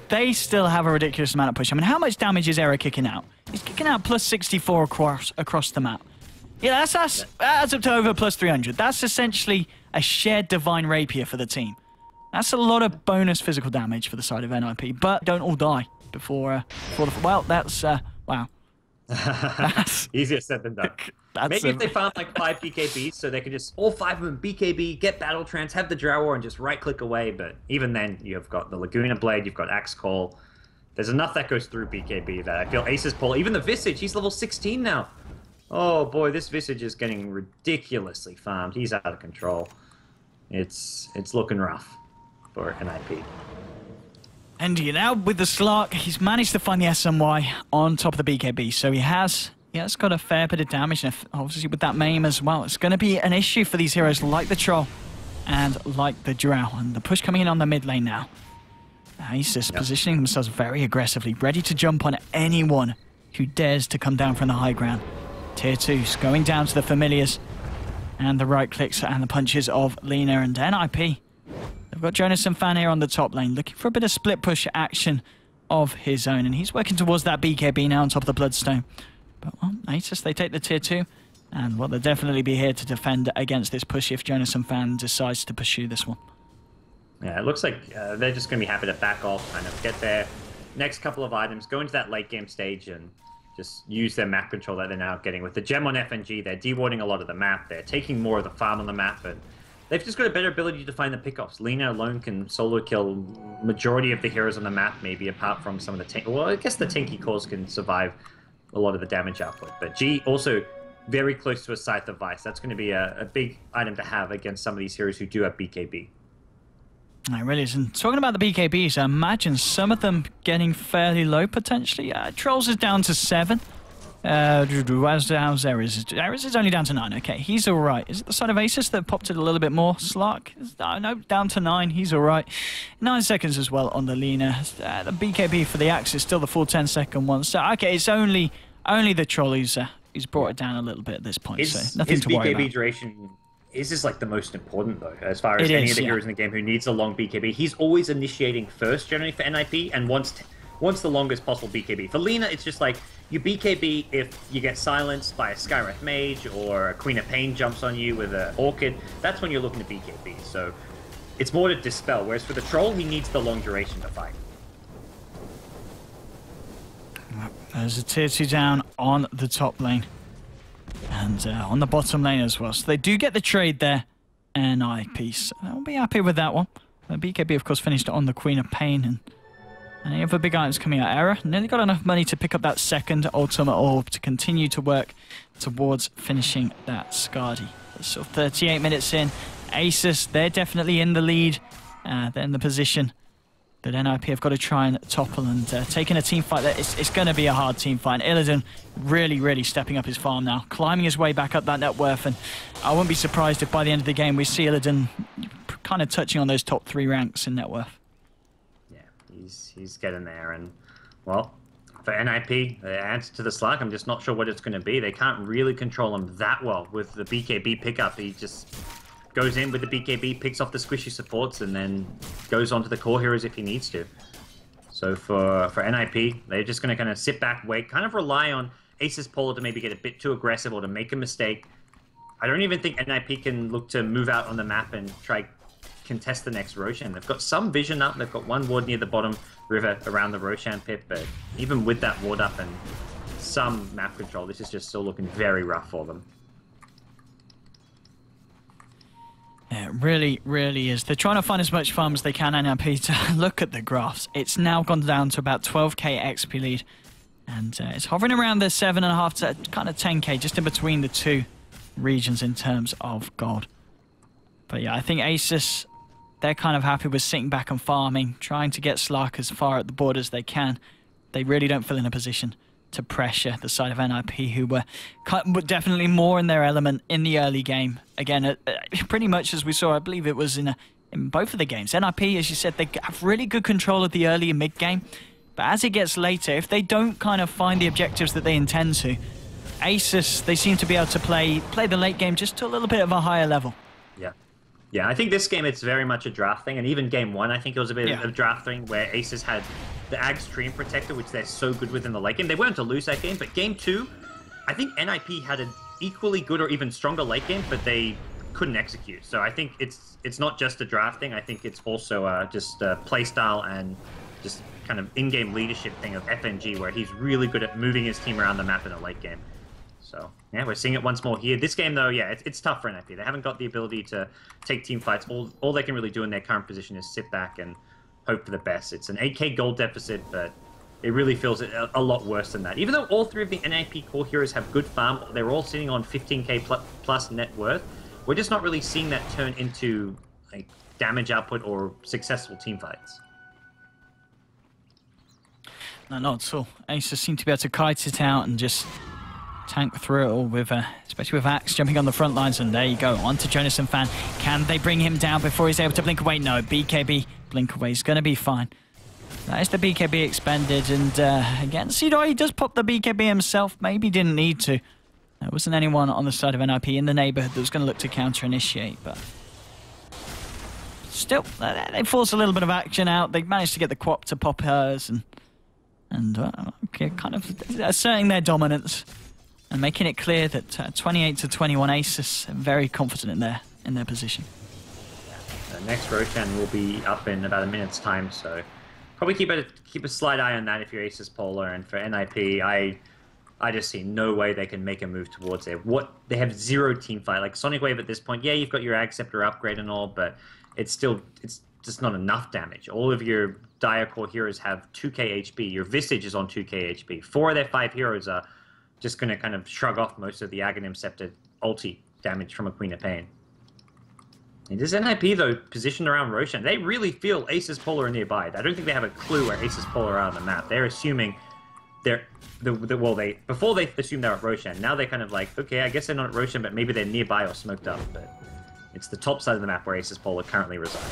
they still have a ridiculous amount of push. I mean, how much damage is Era kicking out? He's kicking out plus 64 across the map. Yeah, that's up to over plus 300. That's essentially a shared Divine Rapier for the team. That's a lot of bonus physical damage for the side of NiP, but don't all die before the... Well, that's... wow. Easier said than done. Maybe if they found like 5 BKBs, so they could just all 5 of them BKB, get Battle Trance, have the Drow War, and just right-click away. But even then, you've got the Laguna Blade, you've got Axe Call. There's enough that goes through BKB that I feel Asus.Polar, even the Visage, he's level 16 now. Oh boy, this Visage is getting ridiculously farmed. He's out of control. It's looking rough for NiP. And you know, with the Slark, he's managed to find the SMY on top of the BKB, so he has got a fair bit of damage, and obviously with that Maim as well, it's going to be an issue for these heroes like the Troll and like the Drow. And the push coming in on the mid lane now. Asus positioning themselves very aggressively, ready to jump on anyone who dares to come down from the high ground. Tier 2s going down to the familiars, and the right clicks and the punches of Lina and NiP. They've got Jonas and Fan here on the top lane, looking for a bit of split push action of his own, and he's working towards that BKB now on top of the Bloodstone. But, well, Asus, they take the tier 2, and, well, they'll definitely be here to defend against this push if Jonas and Fan decides to pursue this one. Yeah, it looks like they're just going to be happy to back off, kind of get their next couple of items, go into that late game stage, and just use their map control that they're now getting. With the gem on FNG, they're dewarding a lot of the map, they're taking more of the farm on the map, and they've just got a better ability to find the pickoffs. Lina alone can solo kill majority of the heroes on the map, maybe apart from some of the tank. Well, I guess the tanky cores can survive a lot of the damage output. But G also very close to a Scythe of Vice. That's going to be a big item to have against some of these heroes who do have BKB. It really is. And talking about the BKBs, I imagine some of them getting fairly low potentially. Trolls is down to 7. How's Ares? Ares is only down to 9. Okay, he's all right. Is it the side of Asus that popped it a little bit more? Slark? No, down to 9. He's all right. 9 seconds as well on the Lina. The BKB for the Axe is still the full 10-second one. So, okay, it's only the Troll who's brought it down a little bit at this point. So nothing to worry about. His BKB duration is just like the most important, though, as far as any of the heroes in the game who needs a long BKB. He's always initiating first, generally, for NiP, and wants the longest possible BKB. For Lina, it's just like, you BKB if you get silenced by a Skywrath Mage or a Queen of Pain jumps on you with an Orchid. That's when you're looking to BKB. So it's more to dispel. Whereas for the Troll, he needs the long duration to fight. There's a tier 2 down on the top lane. And on the bottom lane as well. So they do get the trade there. NiP. So they'll be happy with that one. The BKB, of course, finished on the Queen of Pain. And any other big items coming out? Error. Nearly got enough money to pick up that second Ultimate Orb to continue to work towards finishing that Skadi. So 38 minutes in. Asus, they're definitely in the lead. They're in the position that NiP have got to try and topple, and taking a team fight there, it's going to be a hard team fight. Illidan really stepping up his farm now, climbing his way back up that net worth, and I wouldn't be surprised if by the end of the game we see Illidan kind of touching on those top 3 ranks in net worth. Yeah, he's getting there, and well, for NiP, the answer to the Slark, I'm just not sure what it's going to be. They can't really control him that well with the BKB pickup. He just goes in with the BKB, picks off the squishy supports, and then goes on to the core heroes if he needs to. So for NiP, they're just going to kind of sit back, wait, kind of rely on Asus.Polar to maybe get a bit too aggressive or to make a mistake. I don't even think NiP can look to move out on the map and try contest the next Roshan. They've got some vision up. They've got one ward near the bottom river around the Roshan pit, but even with that ward up and some map control, this is just still looking very rough for them. Yeah, it really is. They're trying to find as much farm as they can, NiP, to look at the graphs. It's now gone down to about 12k XP lead, and it's hovering around the 7.5 to kind of 10k, just in between the two regions in terms of gold. But yeah, I think Asus, they're kind of happy with sitting back and farming, trying to get Slark as far at the board as they can. They really don't feel in a position to pressure the side of NiP, who were definitely more in their element in the early game. Again, pretty much as we saw, I believe it was in both of the games. NiP, as you said, they have really good control of the early and mid game, but as it gets later, if they don't kind of find the objectives that they intend to, Asus, they seem to be able to play the late game just to a little bit of a higher level. Yeah, I think this game, it's very much a draft thing, and even game 1, I think it was a bit of a draft thing, where Asus had the Ag Stream Protector, which they're so good with in the late game. They weren't to lose that game, but game 2, I think NiP had an equally good or even stronger late game, but they couldn't execute. So I think it's not just a draft thing, I think it's also just a playstyle and just kind of in-game leadership thing of FNG, where he's really good at moving his team around the map in a late game. So, yeah, we're seeing it once more here. This game, though, yeah, it's tough for NiP. They haven't got the ability to take team fights. All they can really do in their current position is sit back and hope for the best. It's an 8k gold deficit, but it really feels a lot worse than that. Even though all three of the NiP core heroes have good farm, they're all sitting on 15k plus net worth, we're just not really seeing that turn into like damage output or successful team fights. No, not at all. Asus seem to be able to kite it out and just tank through it all with, especially with Axe jumping on the front lines. And there you go, on to Jonas and Fan. Can they bring him down before he's able to blink away? No, BKB blink away is going to be fine. That is the BKB expended. And again, Sidoi, he does pop the BKB himself. Maybe didn't need to. There wasn't anyone on the side of NiP in the neighborhood that was going to look to counter-initiate, but still, they force a little bit of action out. They managed to get the Quap to pop hers and okay, kind of asserting their dominance and making it clear that 28 to 21 Asus are very confident in their position. The next Roshan will be up in about a minute's time, so probably keep a slight eye on that if you're Asus.Polar. And for NiP, I just see no way they can make a move towards it. They have zero team fight. Like Sonic Wave at this point, yeah, you've got your Ag Scepter upgrade and all, but it's just not enough damage. All of your Dire Core heroes have 2k HP. Your Visage is on 2k HP. 4 of their 5 heroes are just going to kind of shrug off most of the Aghanim Scepter ulti damage from a Queen of Pain. And this NiP, though, positioned around Roshan, they really feel Asus.Polar are nearby. I don't think they have a clue where Asus.Polar are on the map. They're assuming before they assumed they're at Roshan. Now they're kind of like, okay, I guess they're not at Roshan, but maybe they're nearby or smoked up. But it's the top side of the map where Asus.Polar currently reside.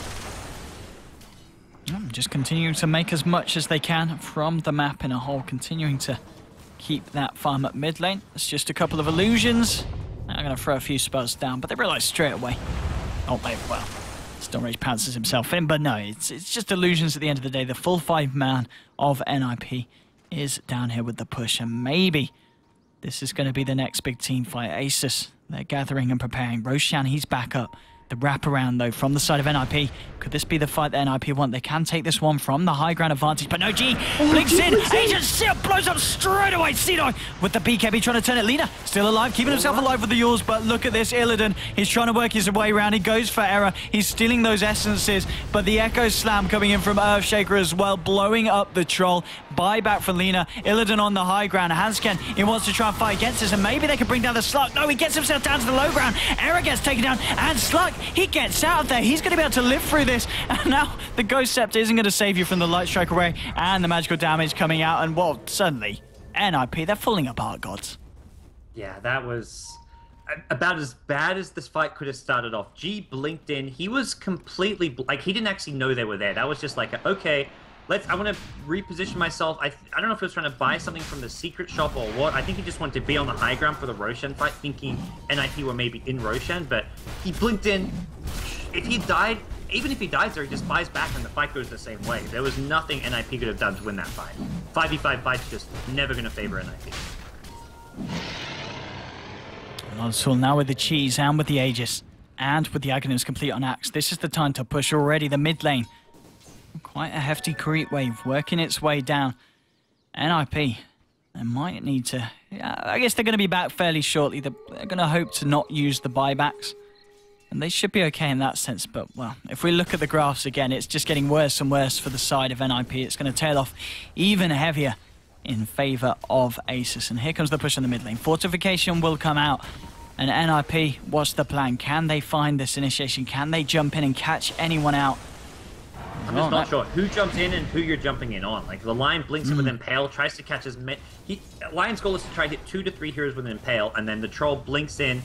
Just continuing to make as much as they can from the map in a whole, continuing to keep that farm at mid lane. It's just a couple of illusions. Now I'm going to throw a few spells down, but they realise straight away. Oh, well, Stone Rage pounces himself in, but no, it's just illusions at the end of the day. The full 5-man of NiP is down here with the push, and maybe this is going to be the next big team fight. Asus, they're gathering and preparing. Roshan, he's back up. The wraparound, though, from the side of NiP. Could this be the fight that NiP want? They can take this one from the high ground advantage, but no, G blinks in. Agent Seal blows up straight away. Sidoi with the BKB trying to turn it. Lina still alive, keeping himself alive with the Yours, but look at this. Illidan, he's trying to work his way around. He goes for error. He's stealing those essences, but the Echo Slam coming in from Earthshaker as well, blowing up the Troll. Buyback for Lina. Illidan on the high ground. Hansken, he wants to try and fight against this, and maybe they can bring down the Slug. No, he gets himself down to the low ground. Error gets taken down, and Slug, he gets out of there. He's going to be able to live through this. And now the Ghost Scepter isn't going to save you from the Light Strike array and the magical damage coming out. And, well, suddenly, NiP, they're falling apart, gods. Yeah, that was about as bad as this fight could have started off. G blinked in. He was completely... like, he didn't actually know they were there. That was just like, okay, I want to reposition myself. I don't know if he was trying to buy something from the secret shop or what. I think he just wanted to be on the high ground for the Roshan fight, thinking NiP were maybe in Roshan, but he blinked in. If he died, even if he dies there, he just buys back and the fight goes the same way. There was nothing NiP could have done to win that fight. 5v5 fight's just never going to favor NiP. So now with the Cheese and with the Aegis and with the Aghanims complete on Axe, this is the time to push already the mid lane. Quite a hefty creep wave working its way down. NiP, they might need to... I guess they're going to be back fairly shortly. They're going to hope to not use the buybacks. And they should be okay in that sense. But, well, if we look at the graphs again, it's just getting worse and worse for the side of NiP. It's going to tail off even heavier in favour of Asus. And here comes the push in the mid lane. Fortification will come out. And NiP, what's the plan? Can they find this initiation? Can they jump in and catch anyone out? I'm just not sure who jumps in and who you're jumping in on. Like, the Lion blinks in with Impale, tries to catch his... Lion's goal is to try to hit 2 to 3 heroes with an Impale, and then the Troll blinks in,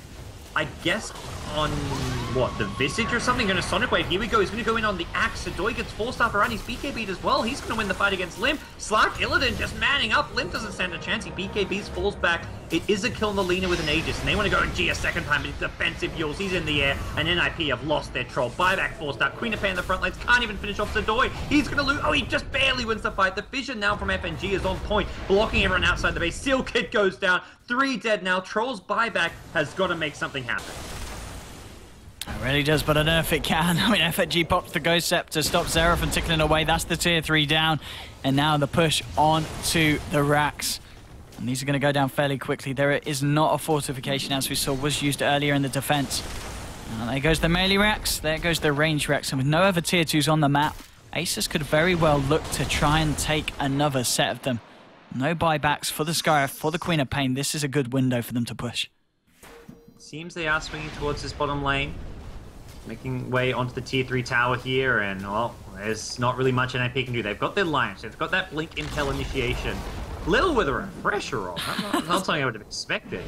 I guess, on, what, the Visage or something? Going to Sonic Wave. Here we go. He's going to go in on the Axe. Sidoi gets 4-star around. He's BKB'd as well. He's going to win the fight against Lim. Slark, Illidan just manning up. Lim doesn't stand a chance. He BKBs, falls back. It is a kill on the Lina with an Aegis, and they want to go in G a second time, but it's defensive Yules. He's in the air, and NiP have lost their Troll. Buyback 4-star. Queen of Pain in the front lanes. Can't even finish off Sidoi. He's going to lose. Oh, he just barely wins the fight. The vision now from FNG is on point, blocking everyone outside the base. Seal Kid goes down. 3 dead now. Troll's buyback has got to make something happen. It really does, but I don't know if it can. I mean, FNG pops the Ghost Scepter, stops Zera from tickling away. That's the tier 3 down. And now the push on to the racks. And these are going to go down fairly quickly. There is not a fortification, as we saw, was used earlier in the defense. There goes the melee racks. There goes the range racks. And with no other tier 2s on the map, Asus could very well look to try and take another set of them. No buybacks for the Skyreth, for the Queen of Pain. This is a good window for them to push. Seems they are swinging towards this bottom lane. Making way onto the tier 3 tower here, and, well, there's not really much NiP can do. They've got their lines. They've got that Blink Intel initiation. Little with a refresher on. Not something I would have expected.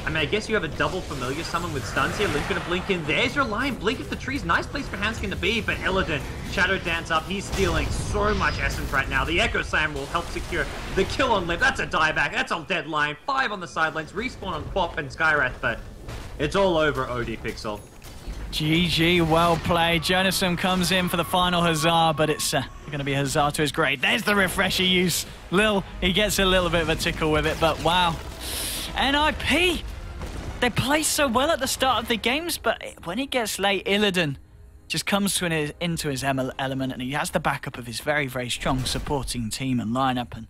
I mean, I guess you have a double familiar summon with stuns here. Link's gonna blink in. There's your line. Blink at the trees. Nice place for Hanskin to be, but Illidan, Shadow Dance up. He's stealing so much essence right now. The Echo Slam will help secure the kill on Limp. That's a dieback. That's a dead line. 5 on the sidelines. Respawn on Quap and Skyreth, but it's all over ODPixel. GG, well played. Jonathan comes in for the final huzzah, but it's going to be a huzzah to his grade. There's the refresher use. Lil, he gets a little bit of a tickle with it, but wow. NiP, they play so well at the start of the games, but when it gets late, Illidan just comes into his element, and he has the backup of his very, very strong supporting team and lineup. And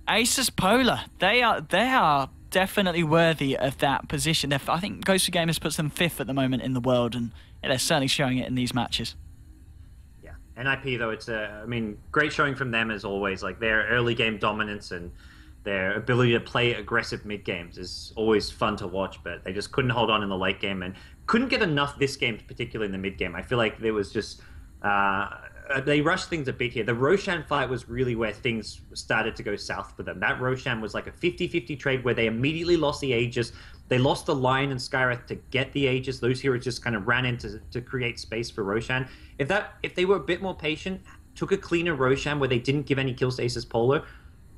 Asus.Polar, they are definitely worthy of that position. I think Ghost Gamers puts them 5th at the moment in the world, and they're certainly showing it in these matches. Yeah, NiP though, it's I mean, great showing from them as always. Like their early game dominance and their ability to play aggressive mid games is always fun to watch, but they just couldn't hold on in the late game and couldn't get enough this game, particularly in the mid game. I feel like there was just they rushed things a bit here. The Roshan fight was really where things started to go south for them. That Roshan was like a 50-50 trade where they immediately lost the Aegis. They lost the Lion and Skyreth to get the Aegis. Those heroes just kind of ran in to create space for Roshan. If they were a bit more patient, took a cleaner Roshan where they didn't give any kills to Asus.Polar,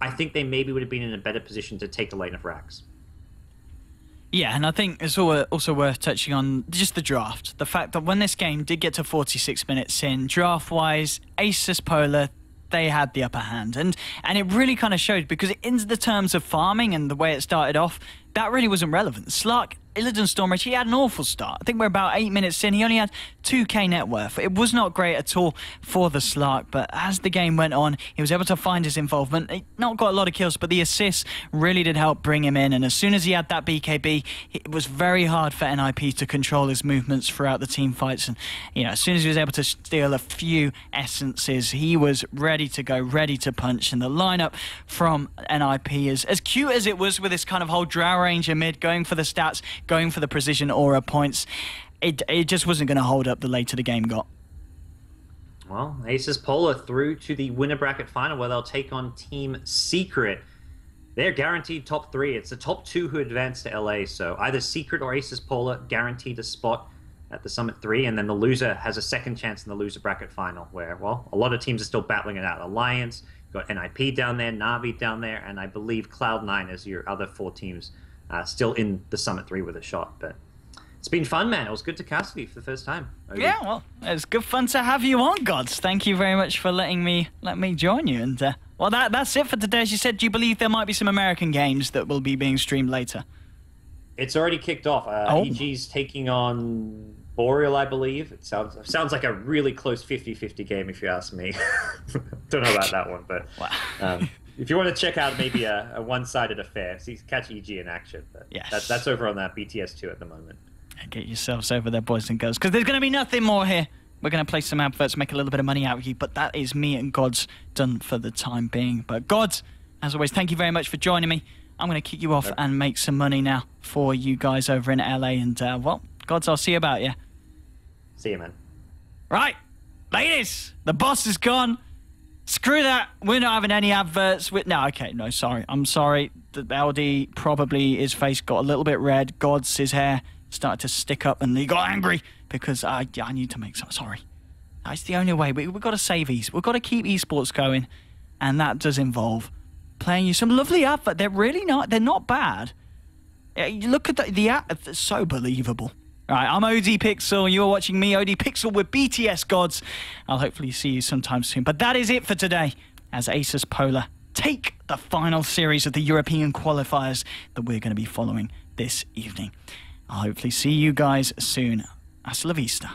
I think they maybe would have been in a better position to take the lane of Rax. Yeah, and I think it's also worth touching on just the draft. The fact that when this game did get to 46 minutes in, draft-wise, Asus.Polar, they had the upper hand. And it really kind of showed, because in the terms of farming and the way it started off, that really wasn't relevant. Slark, Illidan Stormrage, he had an awful start. I think we're about 8 minutes in. He only had 2k net worth. It was not great at all for the Slark, but as the game went on, he was able to find his involvement. He not got a lot of kills, but the assists really did help bring him in. And as soon as he had that BKB, it was very hard for NiP to control his movements throughout the team fights. And, you know, as soon as he was able to steal a few essences, he was ready to go, ready to punch. And the lineup from NiP is as cute as it was with this kind of whole Drow Ranger mid, going for the stats, going for the precision aura points. It just wasn't going to hold up the later the game got. Well, Asus.Polar through to the winner bracket final where they'll take on Team Secret. They're guaranteed top 3. It's the top 2 who advance to LA, so either Secret or Asus.Polar guaranteed a spot at the Summit 3, and then the loser has a second chance in the loser bracket final where, well, a lot of teams are still battling it out. Alliance, you've got NiP down there, Na'Vi down there, and I believe Cloud9 as your other 4 teams still in the Summit 3 with a shot. But it's been fun, man. It was good to cast you for the first time. Yeah, well, it's good fun to have you on, GoDz. Thank you very much for letting me join you. And well, that's it for today. As you said, do you believe there might be some American games that will be being streamed later? It's already kicked off. EG's taking on Boreal, I believe. It sounds like a really close 50-50 game, if you ask me. Don't know about that one, but wow. If you want to check out maybe a one-sided affair, see, catch EG in action. But yes. That's over on that BTS2 at the moment. Get yourselves over there, boys and girls, because there's going to be nothing more here. We're going to play some adverts, make a little bit of money out of you, but that is me and GoDz done for the time being. But GoDz, as always, thank you very much for joining me. I'm going to kick you off and make some money now for you guys over in LA. And, well, GoDz, I'll see you about you. See you, man. Right, ladies, the boss is gone. Screw that. We're not having any adverts. No, okay, no, sorry. I'm sorry. The LD probably, his face got a little bit red. GoDz, his hair started to stick up, and he got angry because I need to make some. Sorry. That's the only way. We've got to save We've got to keep esports going, and that does involve playing you some lovely adverts. They're really not. They're not bad. You look at the ad. It's so believable. All right, I'm ODPixel. You're watching me, ODPixel, with BTS GoDz. I'll hopefully see you sometime soon. But that is it for today, as Asus.Polar take the final series of the European qualifiers that we're going to be following this evening. I'll hopefully see you guys soon. Hasta la vista.